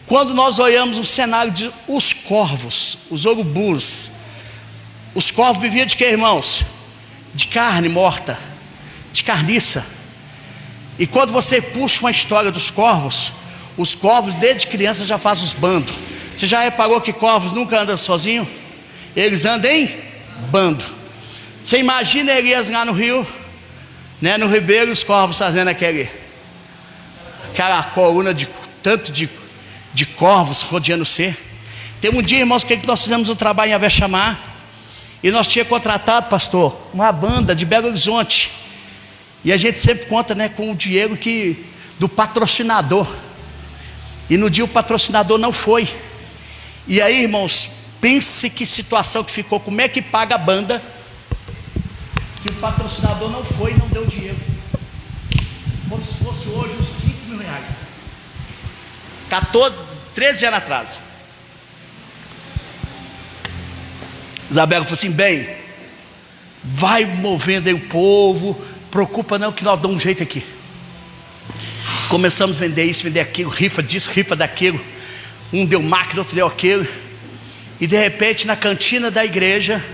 quando nós olhamos o cenário de os corvos, os urubus, os corvos viviam de quê, irmãos? De carne morta, de carniça. E quando você puxa uma história dos corvos, os corvos desde criança já fazem os bandos. Você já reparou que corvos nunca andam sozinhos? Eles andam em bando. Você imagina Elias lá no rio, né, no ribeiro, os corvos fazendo aquela coluna de tanto de corvos rodeando o ser. Tem um dia, irmãos, que nós fizemos um trabalho em Avexamar, e nós tínhamos contratado, pastor, uma banda de Belo Horizonte. E a gente sempre conta, né, com o dinheiro do patrocinador. E no dia o patrocinador não foi. E aí, irmãos, pense que situação que ficou. Como é que paga a banda que o patrocinador não foi e não deu dinheiro? Como se fosse hoje uns 5 mil reais. 13 anos atrás. Isabela falou assim: bem, vai movendo aí o povo, preocupa não que nós damos um jeito aqui. Começamos a vender isso, vender aquilo, rifa disso, rifa daquilo. Um deu máquina, outro deu aquilo. E de repente na cantina da igreja,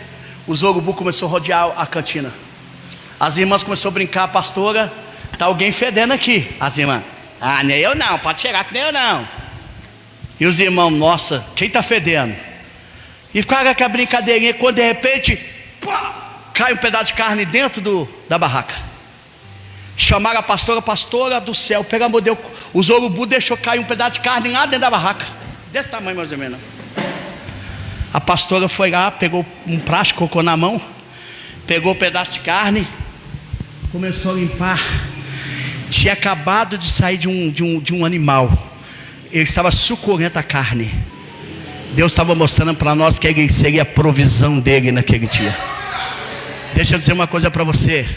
os urubu começou a rodear a cantina. As irmãs começaram a brincar: pastora, está alguém fedendo aqui. As irmãs: ah, nem eu não, pode chegar que nem eu não. E os irmãos: nossa, quem está fedendo? E ficaram com aquela brincadeirinha, quando de repente cai um pedaço de carne dentro da barraca. Chamaram a pastora do céu, pega a modelo. Os urubu deixou cair um pedaço de carne lá dentro da barraca, desse tamanho mais ou menos. A pastora foi lá, pegou um prato, colocou na mão, pegou um pedaço de carne, começou a limpar. Tinha acabado de sair de um animal, ele estava suculento a carne. Deus estava mostrando para nós que ele seria a provisão dele naquele dia. Deixa eu dizer uma coisa para você: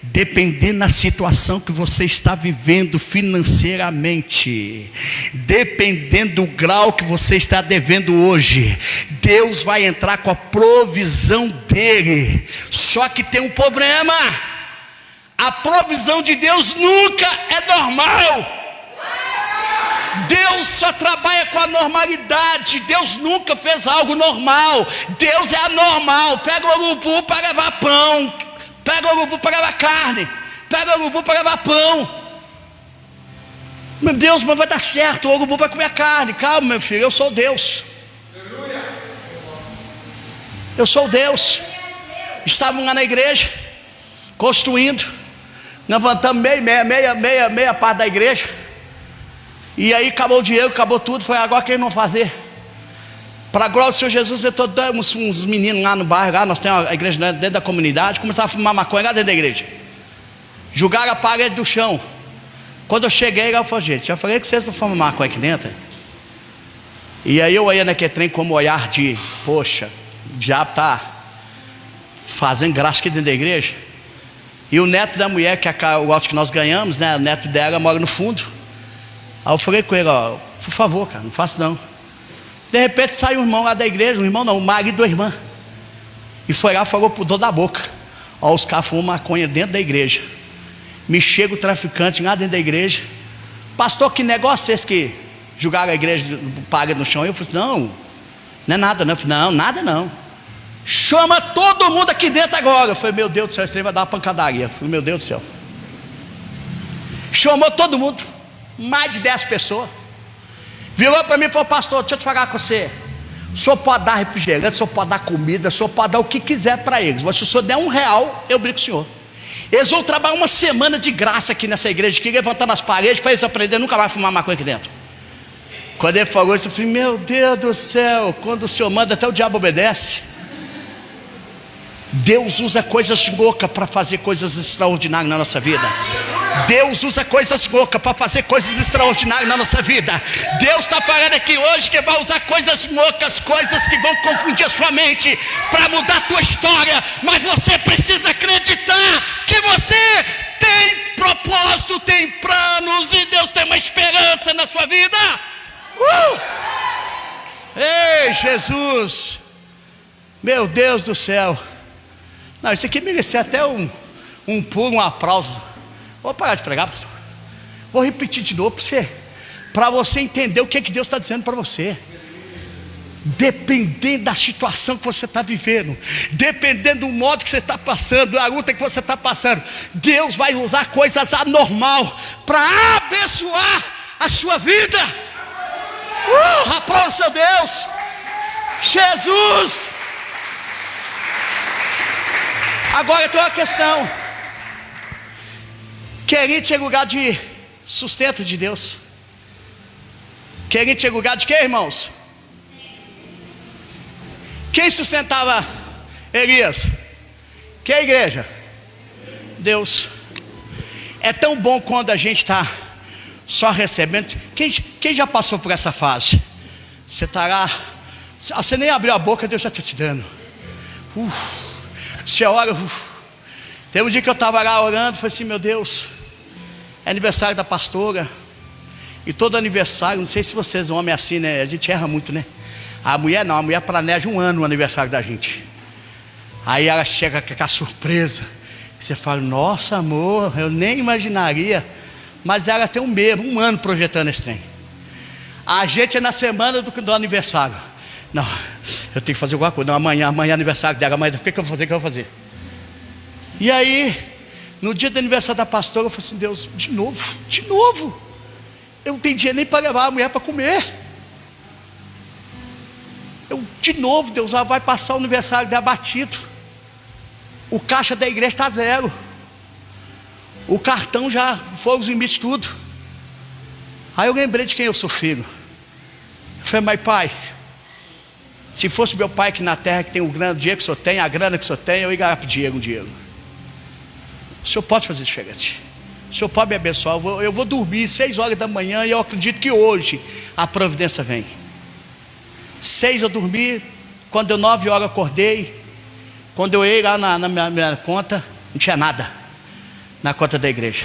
dependendo da situação que você está vivendo financeiramente, dependendo do grau que você está devendo hoje, Deus vai entrar com a provisão dele. Só que tem um problema: a provisão de Deus nunca é normal. Deus só trabalha com a normalidade. Deus nunca fez algo normal. Deus é anormal. Pega o urubu para levar pão, pega o urubu para levar carne, pega o urubu para levar pão. Meu Deus, mas vai dar certo, o urubu vai comer a carne. Calma, meu filho, eu sou Deus. Eu sou Deus. Estavam lá na igreja, construindo, levantamos meia parte da igreja. E aí acabou o dinheiro, acabou tudo. Foi agora que eles vão fazer. Para a glória do Senhor Jesus, eu damos uns meninos lá no bairro, lá nós temos a igreja dentro da comunidade, começaram a fumar maconha lá dentro da igreja. Jogaram a parede do chão. Quando eu cheguei, eu falei: gente, já falei que vocês não fumam maconha aqui dentro. E aí eu ia naquele trem com um olhar de: poxa, o diabo está fazendo graça aqui dentro da igreja. E o neto da mulher, que é o lote que nós ganhamos, né, o neto dela mora no fundo. Aí eu falei com ele: ó, por favor, cara, não faça não. De repente sai um irmão lá da igreja, um irmão não, o marido da irmã, e foi lá e falou pro dono da boca: ó, os caras fumam maconha dentro da igreja. Me chega o traficante lá dentro da igreja: pastor, que negócio é esse que jogaram a igreja paga no chão. Eu falei, não é nada não. Eu falei, não, nada não. Chama todo mundo aqui dentro agora. Eu falei, meu Deus do céu, esse trem vai dar uma pancadaria. Eu falei, meu Deus do céu. Chamou todo mundo, mais de 10 pessoas. Virou para mim e falou, pastor, deixa eu te falar com você. O senhor pode dar refrigerante, o senhor pode dar comida, o senhor pode dar o que quiser para eles. Mas se o senhor der R$1, eu brigo com o senhor. Eles vão trabalhar uma semana de graça aqui nessa igreja, aqui, levantando as paredes para eles aprenderem nunca mais fumar maconha aqui dentro. Quando ele falou isso, eu falei, meu Deus do céu, quando o senhor manda, até o diabo obedece. Deus usa coisas loucas para fazer coisas extraordinárias na nossa vida. Deus usa coisas loucas para fazer coisas extraordinárias na nossa vida. Deus está falando aqui hoje que vai usar coisas loucas, coisas que vão confundir a sua mente para mudar a tua história. Mas você precisa acreditar que você tem propósito, tem planos e Deus tem uma esperança na sua vida. Ei, Jesus, meu Deus do céu. Não, isso aqui merecia até um pulo, um aplauso. Vou parar de pregar, pastor. Vou repetir de novo para você entender o que Deus está dizendo para você. Dependendo da situação que você está vivendo, dependendo do modo que você está passando, da luta que você está passando, Deus vai usar coisas anormais para abençoar a sua vida. Aplauda seu Deus. Jesus. Agora tem uma questão. Querite é lugar de sustento de Deus. Querite é lugar de quê, irmãos? Quem sustentava Elias? Que é a igreja? Deus. É tão bom quando a gente está só recebendo. Quem já passou por essa fase? Você está lá, você nem abriu a boca, Deus já está te dando. Você ora. Teve um dia que eu estava lá orando, falei assim, meu Deus, é aniversário da pastora. E todo aniversário, não sei se vocês homens é assim, né? A gente erra muito, né? A mulher não, a mulher planeja 1 ano o aniversário da gente. Aí ela chega com a surpresa. Você fala, nossa amor, eu nem imaginaria. Mas ela tem um ano projetando esse trem. A gente é na semana do aniversário. Não, eu tenho que fazer alguma coisa. Não, amanhã é aniversário dela. Amanhã, o que eu vou fazer? O que eu vou fazer? E aí, no dia do aniversário da pastora, eu falei assim, Deus, de novo. Eu não tenho dinheiro nem para levar a mulher para comer. De novo, Deus, ela vai passar o aniversário dela batido. O caixa da igreja está 0. O cartão já foi os limites tudo. Aí eu lembrei de quem eu sou filho. Eu falei, mas pai, se fosse meu pai aqui na terra, que tem o grande dinheiro que o senhor tem, a grana que o senhor tem, eu ia ganhar para o dinheiro. O senhor pode fazer diferente. O senhor pode me abençoar. Eu vou dormir 6 horas da manhã e eu acredito que hoje a providência vem. 6 eu dormi, quando eu 9 horas acordei. Quando eu ia lá na minha conta, não tinha nada na conta da igreja,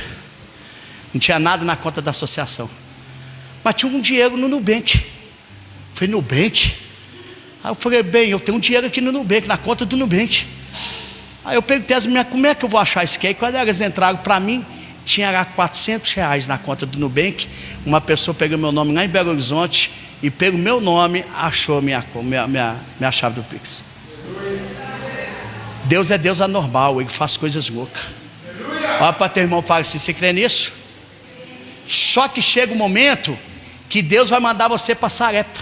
não tinha nada na conta da associação, mas tinha um dinheiro no Nubank. Eu falei, Nubank? Aí eu falei, bem, eu tenho um dinheiro aqui no Nubank, na conta do Nubank. Aí eu perguntei às minhas, como é que eu vou achar isso aqui? Aí quando elas entraram para mim, tinha lá R$400 na conta do Nubank. Uma pessoa pegou meu nome lá em Belo Horizonte e pelo meu nome achou minha chave do Pix. Deus é Deus anormal, Ele faz coisas loucas. Olha para teu irmão e fala assim, você crê nisso? Só que chega um momento que Deus vai mandar você para Sarepta.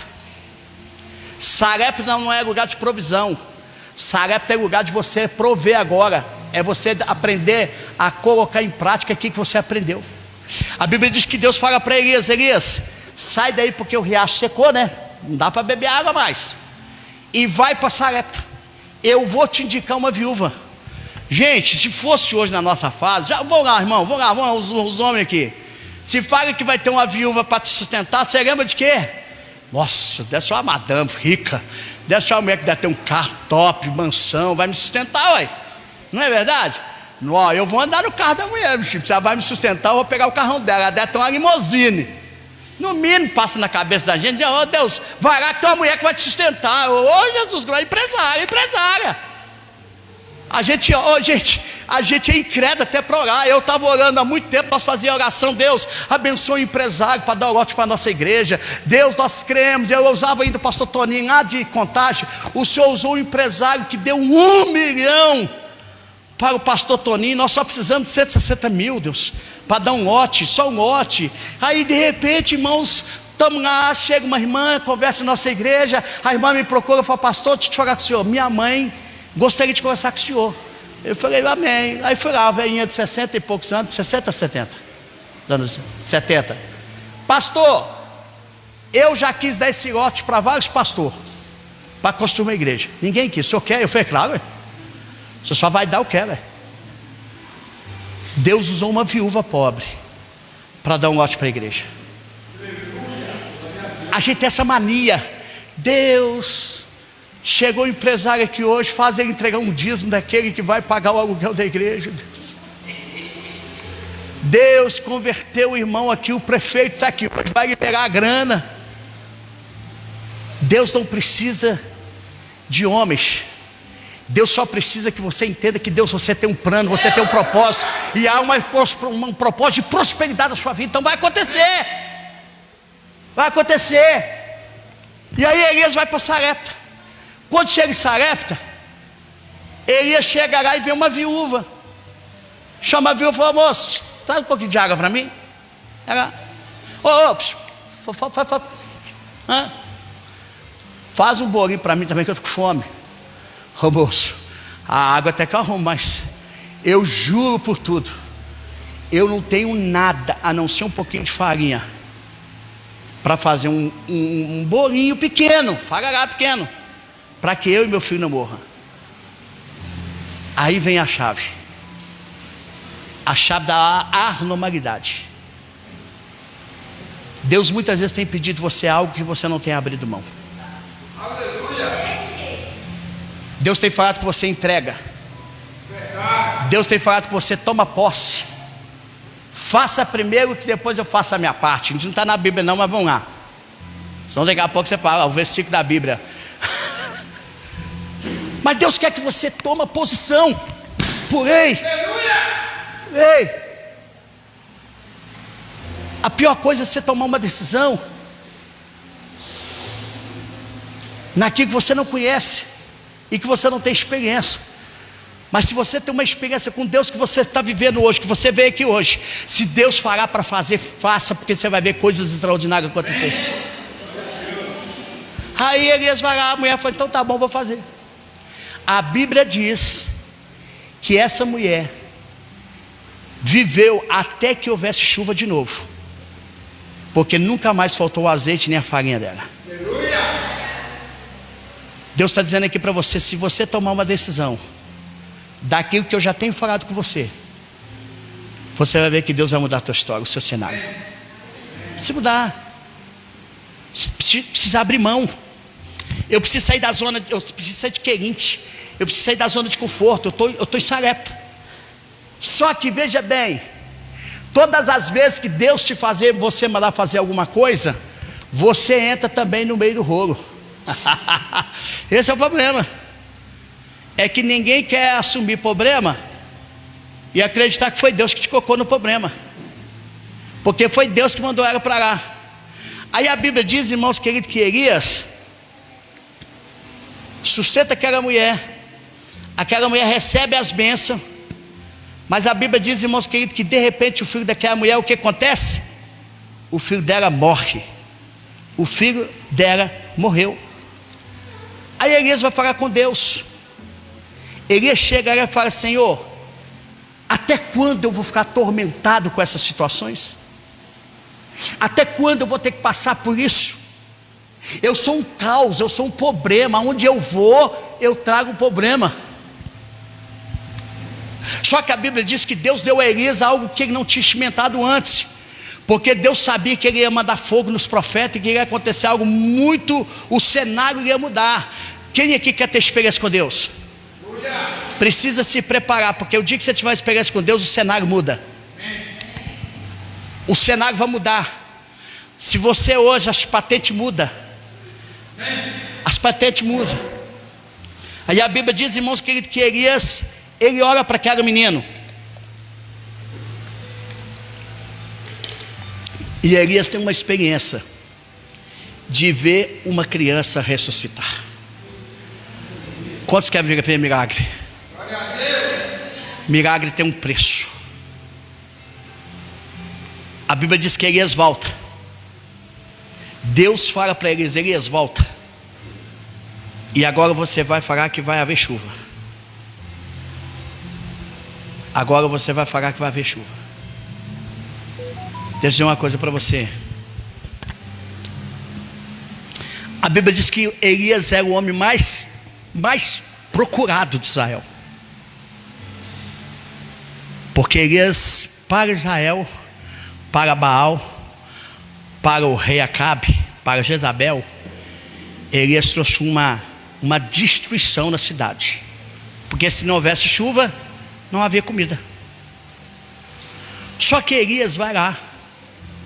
Sarepta não é lugar de provisão. Sarepta é lugar de você prover agora. É você aprender a colocar em prática aquilo que você aprendeu. A Bíblia diz que Deus fala para Elias, Elias, sai daí porque o riacho secou, né? Não dá para beber água mais. E vai para Sarepta. Eu vou te indicar uma viúva. Gente, se fosse hoje na nossa fase, já vamos lá, irmão, vamos lá, os homens aqui. Se fala que vai ter uma viúva para te sustentar, você lembra de quê? Nossa, deve ser uma madame rica, deve ser uma mulher que deve ter um carro top, mansão, vai me sustentar, ué. Não é verdade? Não, eu vou andar no carro da mulher, se ela vai me sustentar, eu vou pegar o carrão dela, ela deve ter uma limousine. No mínimo passa na cabeça da gente, oh Deus, vai lá que tem uma mulher que vai te sustentar. Oh Jesus, empresária. A a gente é incrédulo até para orar. Eu estava orando há muito tempo, nós fazíamos oração: Deus abençoe o empresário para dar o lote para a nossa igreja. Deus, nós cremos. Eu usava ainda o pastor Toninho lá de Contagem. O Senhor usou um empresário que deu 1 milhão para o pastor Toninho. Nós só precisamos de 160 mil, Deus, para dar um lote, só um lote. Aí de repente, irmãos, estamos lá, chega uma irmã, conversa na nossa igreja. A irmã me procura e fala: pastor, deixa eu te falar com o senhor, minha mãe gostaria de conversar com o senhor. Eu falei: amém. Aí foi lá, a velhinha de 60 e poucos anos, 60 a 70, 70. Pastor, eu já quis dar esse lote para vários pastores, para construir uma igreja. Ninguém quis. O senhor quer? Eu falei: claro, ué. O senhor só vai dar o que, ué. Deus usou uma viúva pobre para dar um lote para a igreja. A gente tem essa mania. Deus, chegou o empresário aqui hoje, faz ele entregar um dízimo daquele que vai pagar o aluguel da igreja. Deus converteu o irmão aqui, o prefeito está aqui hoje, vai liberar a grana. Deus não precisa de homens. Deus só precisa que você entenda que Deus, você tem um plano, você tem um propósito, e há um propósito de prosperidade na sua vida. Então vai acontecer. Vai acontecer. E aí Elias vai para Sarepta. Quando chega em Sarepta, Elias chega lá e vê uma viúva. Chama a viúva e fala: moço, traz um pouquinho de água para mim. Ela: faz um bolinho para mim também, que eu estou com fome. Ô moço, a água até que eu arrumo, mas eu juro por tudo, eu não tenho nada a não ser um pouquinho de farinha para fazer um bolinho pequeno, farará pequeno, para que eu e meu filho não morram. Aí vem a chave da anormalidade. Deus muitas vezes tem pedido você algo que você não tem abrido mão. Deus tem falado que você entrega. Deus tem falado que você toma posse. Faça primeiro, que depois eu faço a minha parte. Isso não está na Bíblia não, mas vamos lá. Senão daqui a pouco você fala o versículo da Bíblia. Mas Deus quer que você tome posição. Por ei. Ei. A pior coisa é você tomar uma decisão naquilo que você não conhece e que você não tem experiência. Mas se você tem uma experiência com Deus que você está vivendo hoje, que você veio aqui hoje, se Deus fará para fazer, faça, porque você vai ver coisas extraordinárias acontecer. Aí Elias vai lá, a mulher falou: então tá bom, vou fazer. A Bíblia diz que essa mulher viveu até que houvesse chuva de novo, porque nunca mais faltou o azeite nem a farinha dela. Deus está dizendo aqui para você: se você tomar uma decisão daquilo que eu já tenho falado com você, você vai ver que Deus vai mudar a tua história, o seu cenário. Precisa mudar. Precisa abrir mão. Eu preciso sair da zona, eu preciso sair de querinte, eu preciso sair da zona de conforto. Eu estou em Sarepta. Só que veja bem, todas as vezes que Deus te fazer, você mandar fazer alguma coisa, você entra também no meio do rolo. Esse é o problema. É que ninguém quer assumir problema e acreditar que foi Deus que te colocou no problema, porque foi Deus que mandou ela para lá. Aí a Bíblia diz, irmãos queridos, que Elias sustenta aquela mulher recebe as bênçãos, mas a Bíblia diz, irmãos queridos, que de repente o filho daquela mulher, o que acontece? O filho dela morre. O filho dela morreu. Aí Elias vai falar com Deus. Elias chega e fala: Senhor, até quando eu vou ficar atormentado com essas situações? Até quando eu vou ter que passar por isso? Eu sou um caos, eu sou um problema. Onde eu vou, eu trago um problema. Só que a Bíblia diz que Deus deu a Elias algo que ele não tinha experimentado antes, porque Deus sabia que ele ia mandar fogo nos profetas e que ia acontecer algo muito, o cenário ia mudar. Quem aqui quer ter experiência com Deus? Precisa se preparar, porque o dia que você tiver experiência com Deus, o cenário muda. O cenário vai mudar. Se você hoje, as patentes mudam. As patentes mudam. Aí a Bíblia diz, irmãos queridos, que Elias, Ele olha para aquele menino. E Elias tem uma experiência de ver uma criança ressuscitar. Quantos querem ver milagre? Milagre tem um preço. A Bíblia diz que Elias volta. Deus fala para Elias: Elias, volta. E agora você vai falar que vai haver chuva. Agora você vai falar que vai haver chuva. Deixa eu dizer uma coisa para você. A Bíblia diz que Elias era o homem mais procurado de Israel. Porque Elias, para Israel, para Baal, para o rei Acabe, para Jezabel, Elias trouxe uma destruição na cidade. Porque se não houvesse chuva, não havia comida. Só que Elias vai lá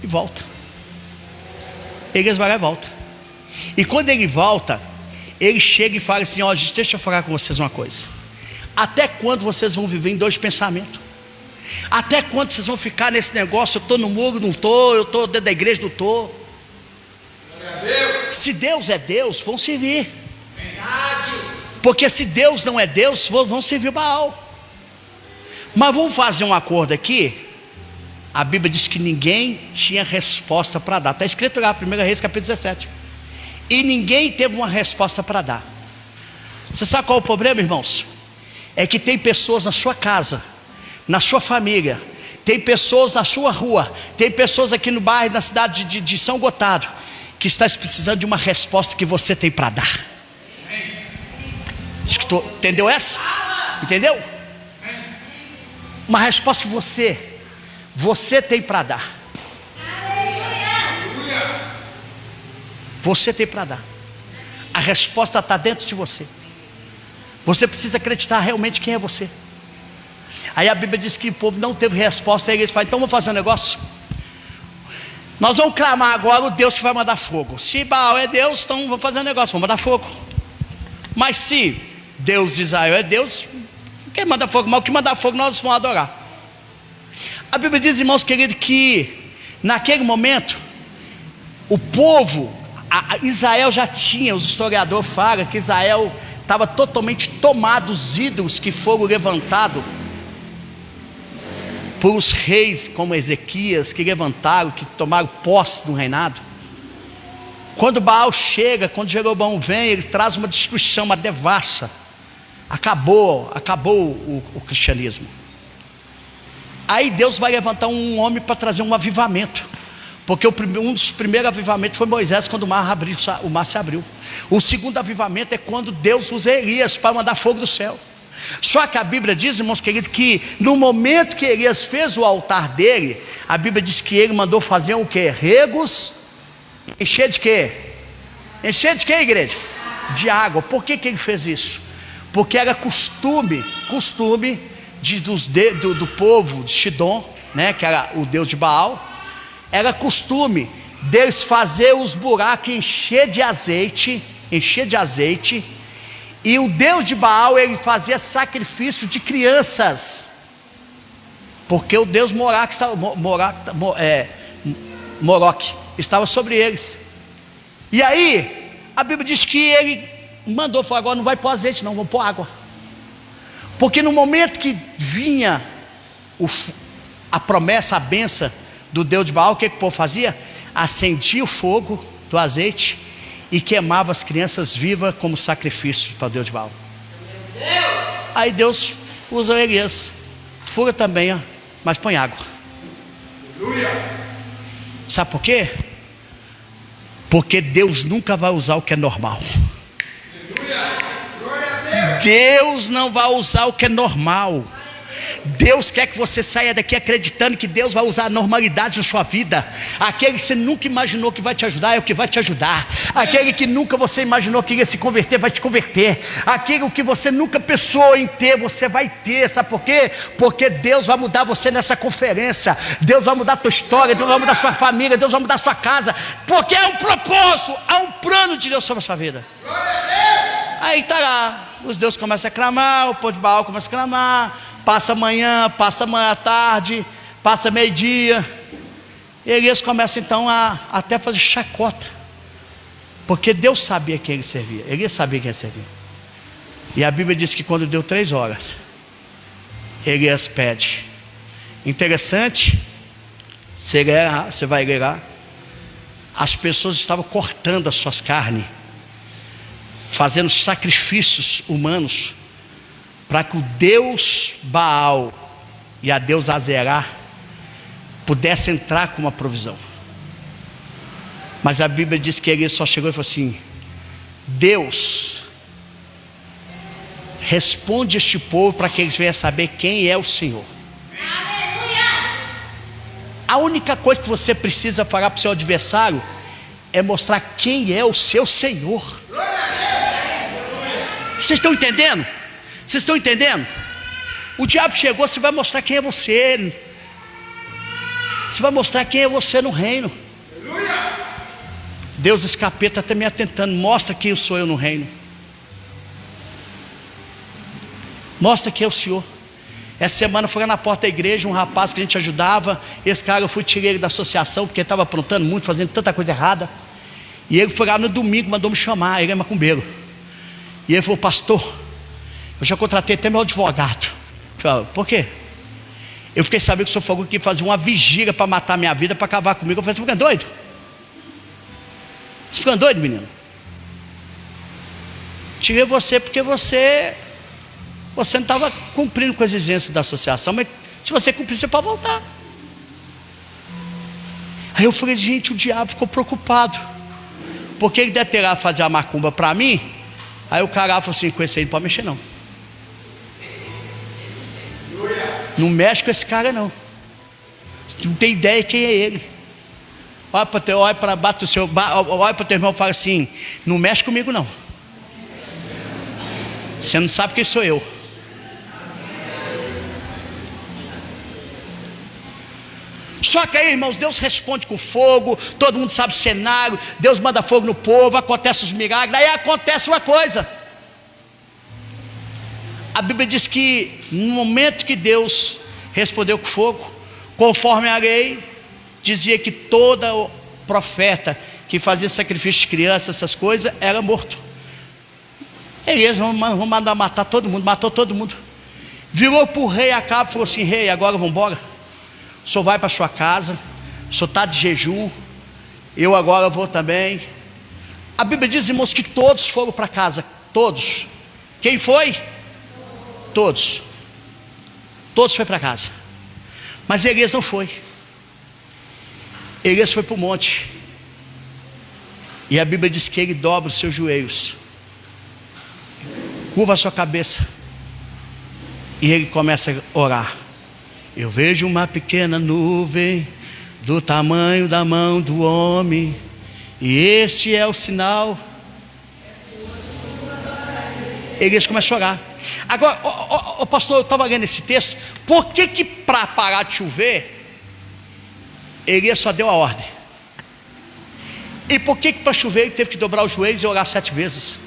e volta. Elias vai lá e volta. E quando ele volta, ele chega e fala assim: ó, deixa eu falar com vocês uma coisa. Até quando vocês vão viver em dois pensamentos? Até quando vocês vão ficar nesse negócio? Eu estou no muro, não estou. Eu estou dentro da igreja, não estou. Se Deus é Deus, vão servir. Porque se Deus não é Deus, vão servir Baal. Mas vamos fazer um acordo aqui. A Bíblia diz que ninguém tinha resposta para dar. Está escrito lá, 1 Reis capítulo 17. E ninguém teve uma resposta para dar. Você sabe qual é o problema, irmãos? É que tem pessoas na sua casa, na sua família, tem pessoas na sua rua, tem pessoas aqui no bairro, na cidade de São Gotardo, que está precisando de uma resposta que você tem para dar. Entendeu essa? Entendeu? Uma resposta que você tem para dar. Você tem para dar. A resposta está dentro de você. Você precisa acreditar realmente quem é você. Aí a Bíblia diz que o povo não teve resposta. Aí eles falam: então vamos fazer um negócio. Nós vamos clamar agora o Deus que vai mandar fogo. Se Baal é Deus, então vamos fazer um negócio, vamos mandar fogo. Mas se Deus de Israel é Deus, quem manda fogo? Mas o que mandar fogo nós vamos adorar. A Bíblia diz, irmãos queridos, que naquele momento o povo, Israel já tinha, os historiadores falam que Israel estava totalmente tomado dos ídolos que foram levantados por os reis como Ezequias, que levantaram, que tomaram posse do reinado. Quando Baal chega, quando Jeroboão vem, ele traz uma destruição, uma devassa. Acabou o cristianismo. Aí Deus vai levantar um homem para trazer um avivamento. Porque um dos primeiros avivamentos foi Moisés, quando o mar se abriu. O segundo avivamento é quando Deus usa Elias para mandar fogo do céu. Só que a Bíblia diz, irmãos queridos, que no momento que Elias fez o altar dele, a Bíblia diz que ele mandou fazer o quê? Regos, encher de quê? Encher de quê, igreja? De água. Por que ele fez isso? Porque era costume do povo de Sidom, né, que era o deus de Baal. Era costume deles fazer os buracos, encher de azeite, e o deus de Baal, ele fazia sacrifício de crianças, porque o deus Moroque estava sobre eles. E aí a Bíblia diz que ele mandou, falou: agora não vai pôr azeite não, vamos pôr água. Porque no momento que vinha a promessa, a bênção do deus de Baal, o que o povo fazia? Acendia o fogo do azeite e queimava as crianças vivas como sacrifício para o deus de Baal. Aí Deus usa Elias, fura também, ó, mas põe água. Sabe por quê? Porque Deus nunca vai usar o que é normal. Deus não vai usar o que é normal. Deus quer que você saia daqui acreditando que Deus vai usar a normalidade na sua vida. Aquele que você nunca imaginou que vai te ajudar é o que vai te ajudar. Aquele que nunca você imaginou que ia se converter, vai te converter. Aquele que você nunca pensou em ter, você vai ter. Sabe por quê? Porque Deus vai mudar você nessa conferência. Deus vai mudar a tua história, Deus vai mudar a sua família, Deus vai mudar a sua casa. Porque há um propósito, há um plano de Deus sobre a sua vida. Aí está lá os deuses começam a clamar, o povo de Baal começa a clamar, passa amanhã à tarde, passa meio-dia. Elias começa então a até fazer chacota, porque Deus sabia quem ele servia, Elias sabia quem ele servia. E a Bíblia diz que quando deu 3 horas, Elias pede. Interessante, você vai ler lá, as pessoas estavam cortando as suas carnes, fazendo sacrifícios humanos, para que o Deus Baal e a deusa Azerá pudesse entrar com uma provisão. Mas a Bíblia diz que ele só chegou e falou assim: Deus, responde este povo para que eles venham saber quem é o Senhor. A única coisa que você precisa falar para o seu adversário é mostrar quem é o seu Senhor. Vocês estão entendendo? Vocês estão entendendo? O diabo chegou, você vai mostrar quem é você. Você vai mostrar quem é você no reino. Deus, esse capeta está me atentando. Mostra quem eu sou eu no reino. Mostra quem é o Senhor. Essa semana foi lá na porta da igreja, um rapaz que a gente ajudava. Esse cara, eu fui tirar ele da associação, porque ele estava aprontando muito, fazendo tanta coisa errada. E ele foi lá no domingo, mandou me chamar. Ele é macumbeiro. E ele falou: pastor, eu já contratei até meu advogado. Eu falei: por quê? Eu fiquei sabendo que o senhor falou que ia fazer uma vigília para matar minha vida, para acabar comigo. Eu falei: você fica doido? Você fica doido, menino? Tirei você porque você não estava cumprindo com as exigências da associação. Mas se você cumprir, você pode voltar. Aí eu falei: gente, o diabo ficou preocupado, porque ele deve ter lá fazer a macumba para mim. Aí o cara falou assim: com esse aí não pode mexer não. Não mexe com esse cara não. Você não tem ideia quem é ele. Olha para o teu irmão e fala assim: não mexe comigo não. Você não sabe quem sou eu. Só que aí, irmãos, Deus responde com fogo. Todo mundo sabe o cenário. Deus manda fogo no povo, acontece os milagres. Aí acontece uma coisa. A Bíblia diz que no momento que Deus respondeu com fogo, conforme a lei, dizia que todo profeta que fazia sacrifício de criança, essas coisas, era morto. Eles vão mandar matar todo mundo. Matou todo mundo. Virou para o rei Acabe e falou assim: rei, agora vamos embora. O senhor vai para sua casa, o senhor está de jejum, eu agora vou também. A Bíblia diz, irmãos, que todos foram para casa. Todos. Quem foi? Todos. Todos foram para casa. Mas Elias não foi. Elias foi para o monte. E a Bíblia diz que ele dobra os seus joelhos, curva a sua cabeça, e ele começa a orar. Eu vejo uma pequena nuvem do tamanho da mão do homem, e este é o sinal. Elias começa a orar. Agora, pastor, eu estava lendo esse texto. Por que para parar de chover, Elias só deu a ordem? E por que para chover ele teve que dobrar os joelhos e orar 7 vezes?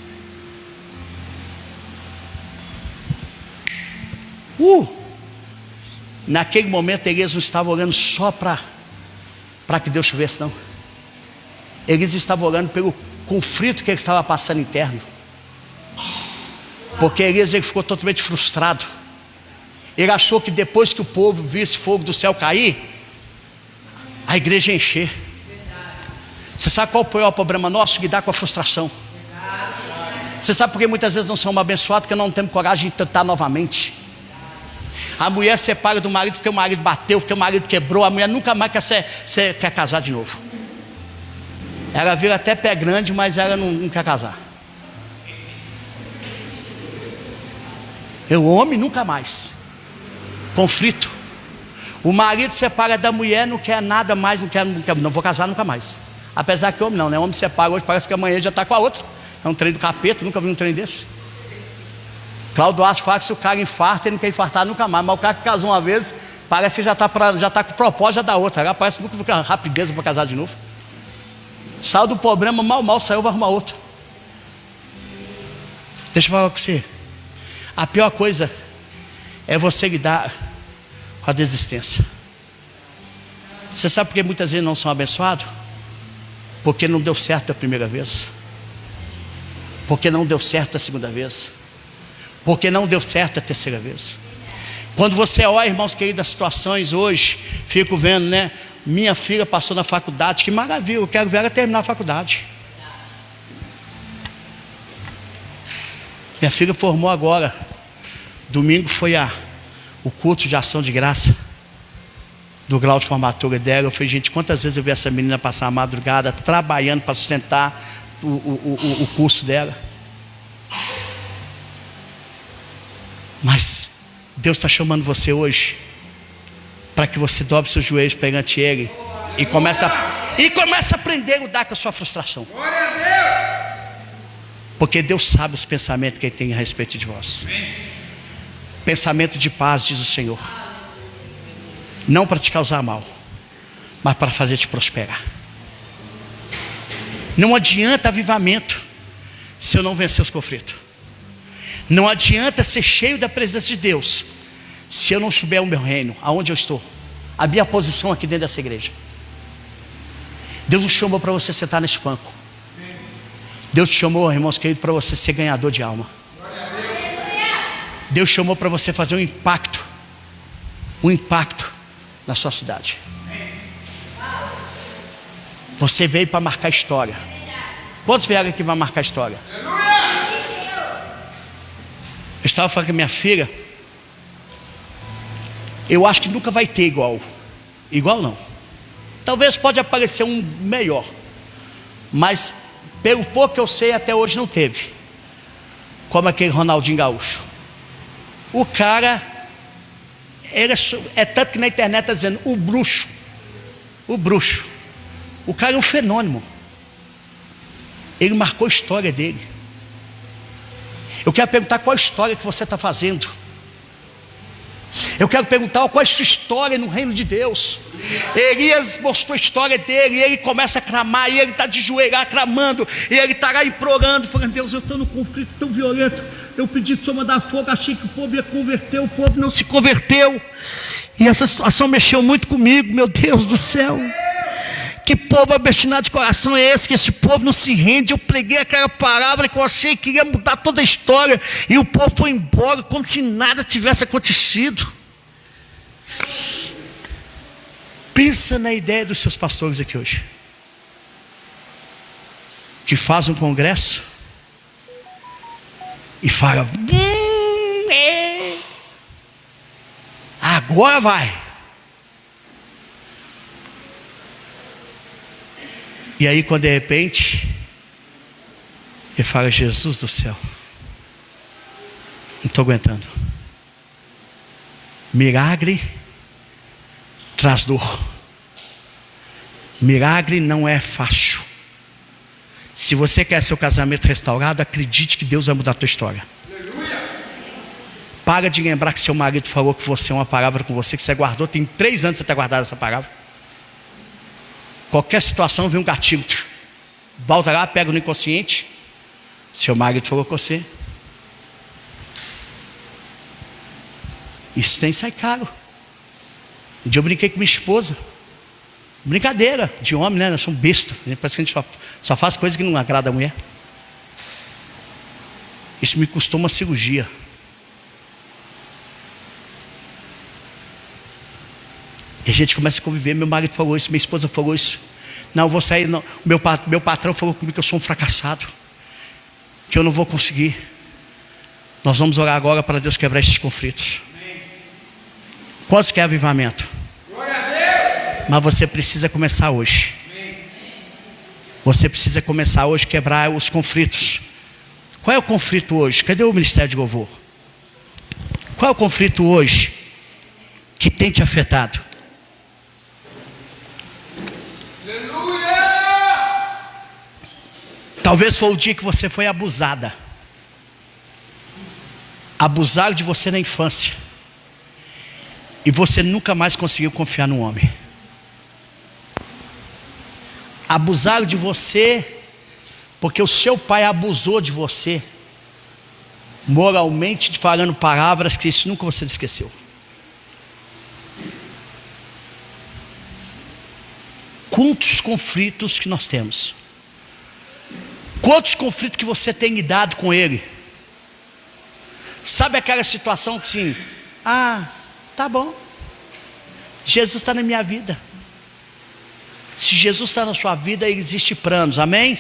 Naquele momento Elias não estava orando só para que Deus chovesse, não. Elias estava orando pelo conflito que ele estava passando interno. Porque Elias, ele ficou totalmente frustrado. Ele achou que depois que o povo visse fogo do céu cair, a igreja ia encher. Você sabe qual foi o problema nosso? Lidar com a frustração. Você sabe por que muitas vezes não somos abençoados? Porque não temos coragem de tentar novamente. A mulher separa do marido porque o marido bateu, porque o marido quebrou. A mulher nunca mais quer casar de novo. Ela vira até pé grande, mas ela não quer casar. O homem nunca mais. Conflito. O marido separa da mulher, não quer nada mais, não vou casar nunca mais. Apesar que homem não, né? O homem separa hoje, parece que amanhã já está com a outra. É um trem do capeta, nunca vi um trem desse. Cláudio Duarte fala que se o cara infarta, ele não quer infartar nunca mais. Mas o cara que casou uma vez, parece que já está com propósito já da outra. Agora parece que nunca fica rapidez para casar de novo. Saiu do problema, mal saiu, vai arrumar outro. Deixa eu falar com você. A pior coisa é você lidar com a desistência. Você sabe por que muitas vezes não são abençoados? Porque não deu certo a primeira vez. Porque não deu certo a segunda vez. Porque não deu certo a terceira vez. Quando você olha, irmãos queridos, as situações hoje, fico vendo, né? Minha filha passou na faculdade, que maravilha, eu quero ver ela terminar a faculdade. Minha filha formou agora. Domingo foi o culto de ação de graça do grau de formatura dela. Eu falei, gente, quantas vezes eu vi essa menina passar a madrugada trabalhando para sustentar o curso dela. Mas Deus está chamando você hoje para que você dobre seus joelhos perante Ele e comece a aprender a lidar com a sua frustração. Porque Deus sabe os pensamentos que Ele tem a respeito de vós. Pensamento de paz, diz o Senhor. Não para te causar mal, mas para fazer te prosperar. Não adianta avivamento se eu não vencer os conflitos. Não adianta ser cheio da presença de Deus se eu não souber o meu reino, aonde eu estou, a minha posição aqui dentro dessa igreja. Deus nos chamou para você sentar nesse banco. Deus te chamou, irmãos queridos, para você ser ganhador de alma. Deus chamou para você fazer um impacto na sua cidade. Você veio para marcar história. Quantos vieram aqui para marcar história? Eu estava falando com a minha filha. Eu acho que nunca vai ter igual. Igual não. Talvez pode aparecer um melhor. Mas pelo pouco que eu sei, até hoje não teve. Como aquele Ronaldinho Gaúcho. O cara, é tanto que na internet está dizendo, o bruxo. O cara é um fenômeno. Ele marcou a história dele. Eu quero perguntar qual a história que você está fazendo. Eu quero perguntar qual é a sua história no reino de Deus. Elias mostrou a história dele, e ele começa a clamar, e ele está de joelhar clamando, e ele está lá implorando, falando, Deus, eu estou num conflito tão violento, eu pedi que o Senhor mandar fogo, achei que o povo ia converter, o povo não se converteu, e essa situação mexeu muito comigo, meu Deus do céu. Que povo obstinado de coração é esse? Que esse povo não se rende. Eu preguei aquela palavra que eu achei que ia mudar toda a história, e o povo foi embora como se nada tivesse acontecido. Pensa na ideia dos seus pastores aqui hoje, que faz um congresso e fala, agora vai. E aí quando de repente ele fala, Jesus do céu, não estou aguentando. Milagre traz dor. Milagre não é fácil. Se você quer seu casamento restaurado, acredite que Deus vai mudar a tua história. Aleluia. Para de lembrar que seu marido falou que você é uma palavra com você, que você guardou, tem 3 anos que você está guardado essa palavra. Qualquer situação vem um gatilho, volta lá, pega no inconsciente. Seu marido falou com você. Isso tem que sair caro. Um dia eu brinquei com minha esposa. Brincadeira de homem, né? Nós somos besta. Parece que a gente só faz coisa que não agrada a mulher. Isso me custou uma cirurgia. E a gente começa a conviver. Meu marido falou isso, minha esposa falou isso. Não, eu vou sair. Não. Meu patrão falou comigo que eu sou um fracassado, que eu não vou conseguir. Nós vamos orar agora para Deus quebrar esses conflitos. Quantos querem avivamento? Glória a Deus. Mas você precisa começar hoje. Você precisa começar hoje a quebrar os conflitos. Qual é o conflito hoje? Cadê o ministério de louvor? Qual é o conflito hoje que tem te afetado? Aleluia! Talvez foi o dia que você foi abusada. Abusaram de você na infância. E você nunca mais conseguiu confiar no homem. Abusaram de você porque o seu pai abusou de você. moralmente falando palavras que isso nunca você esqueceu. Quantos conflitos que nós temos? Quantos conflitos que você tem lidado com ele? Sabe aquela situação que assim, tá bom, Jesus está na minha vida. Se Jesus está na sua vida, existe planos, amém?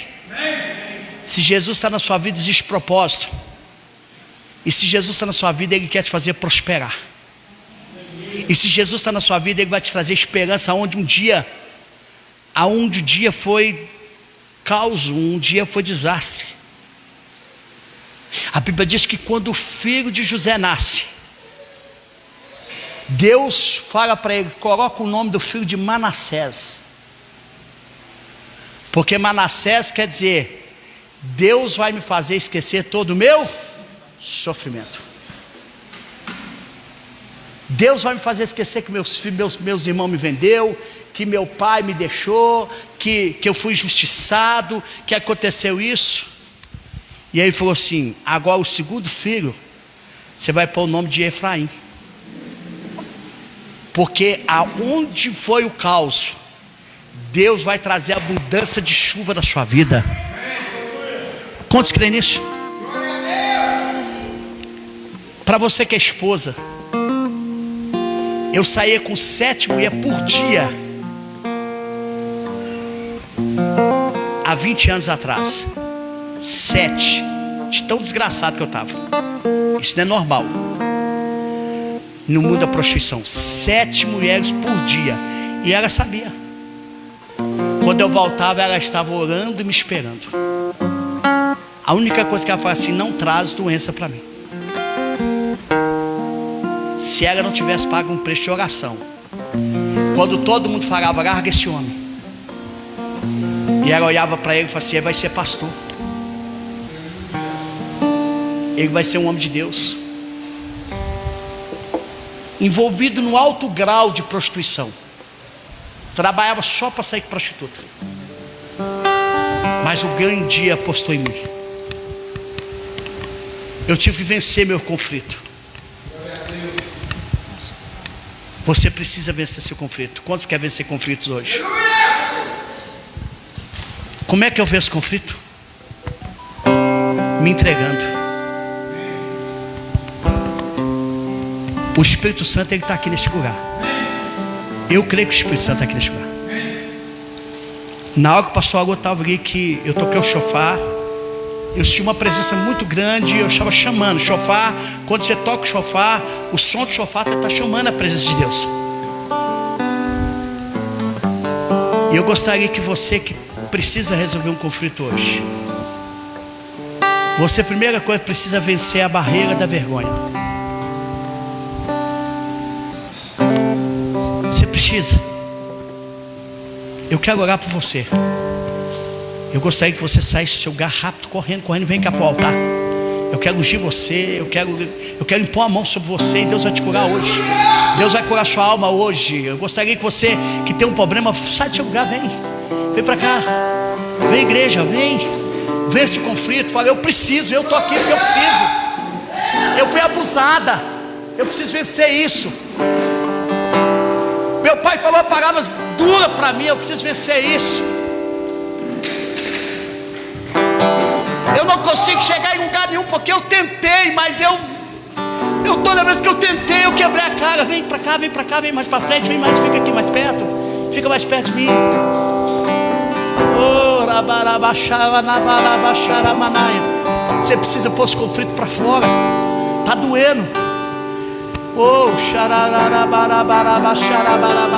Se Jesus está na sua vida, existe propósito. E se Jesus está na sua vida, Ele quer te fazer prosperar. E se Jesus está na sua vida, Ele vai te trazer esperança aonde um dia foi caos, um dia foi desastre. A Bíblia diz que quando o filho de José nasce, Deus fala para ele, coloca o nome do filho de Manassés. Porque Manassés quer dizer, Deus vai me fazer esquecer todo o meu sofrimento. Deus vai me fazer esquecer que meus irmãos me vendeu, que meu pai me deixou, que eu fui injustiçado, que aconteceu isso. E aí ele falou assim, agora o segundo filho, você vai pôr o nome de Efraim. Porque aonde foi o caos, Deus vai trazer abundância de chuva na sua vida. Quantos creem nisso? Para você que é esposa, eu saía com 7 mulheres por dia, há 20 anos atrás. 7, de tão desgraçado que eu estava. Isso não é normal no mundo da prostituição. 7 mulheres por dia. E ela sabia. Quando eu voltava, ela estava orando e me esperando. A única coisa que ela falava assim, não traz doença para mim. Se ela não tivesse pago um preço de oração, quando todo mundo falava, larga esse homem, e ela olhava para ele e falava assim, ele vai ser pastor, ele vai ser um homem de Deus, envolvido no alto grau de prostituição, trabalhava só para sair prostituta, mas o grande dia apostou em mim. Eu tive que vencer meu conflito. Você precisa vencer seu conflito. Quantos querem vencer conflitos hoje? Como é que eu venço conflito? Me entregando. O Espírito Santo, ele está aqui neste lugar. Eu creio que o Espírito Santo está aqui neste lugar. Na hora que o pastor Algo estava ali, que eu toquei o chofar, eu senti uma presença muito grande. Eu estava chamando chofar. Quando você toca o chofar, o som do chofar está chamando a presença de Deus. E eu gostaria que você que precisa resolver um conflito hoje, você, primeira coisa, precisa vencer a barreira da vergonha. Você precisa. Eu quero orar por você. Eu gostaria que você saísse do seu lugar rápido, correndo, vem cá para o altar. Eu quero ungir você, eu quero impor a mão sobre você e Deus vai te curar hoje. Deus vai curar sua alma hoje. Eu gostaria que você que tem um problema, sai do seu lugar, vem para cá. Vem, igreja, vem esse conflito. Fala, eu preciso, eu estou aqui porque eu preciso. Eu fui abusada, eu preciso vencer isso. Meu pai falou palavras duras para mim, eu preciso vencer isso. Eu não consigo chegar em lugar nenhum porque eu tentei, mas eu toda vez que eu tentei, eu quebrei a cara. Vem pra cá, vem mais pra frente, vem mais, fica aqui mais perto. Fica mais perto de mim. Você precisa pôr esse conflito pra fora. Tá doendo.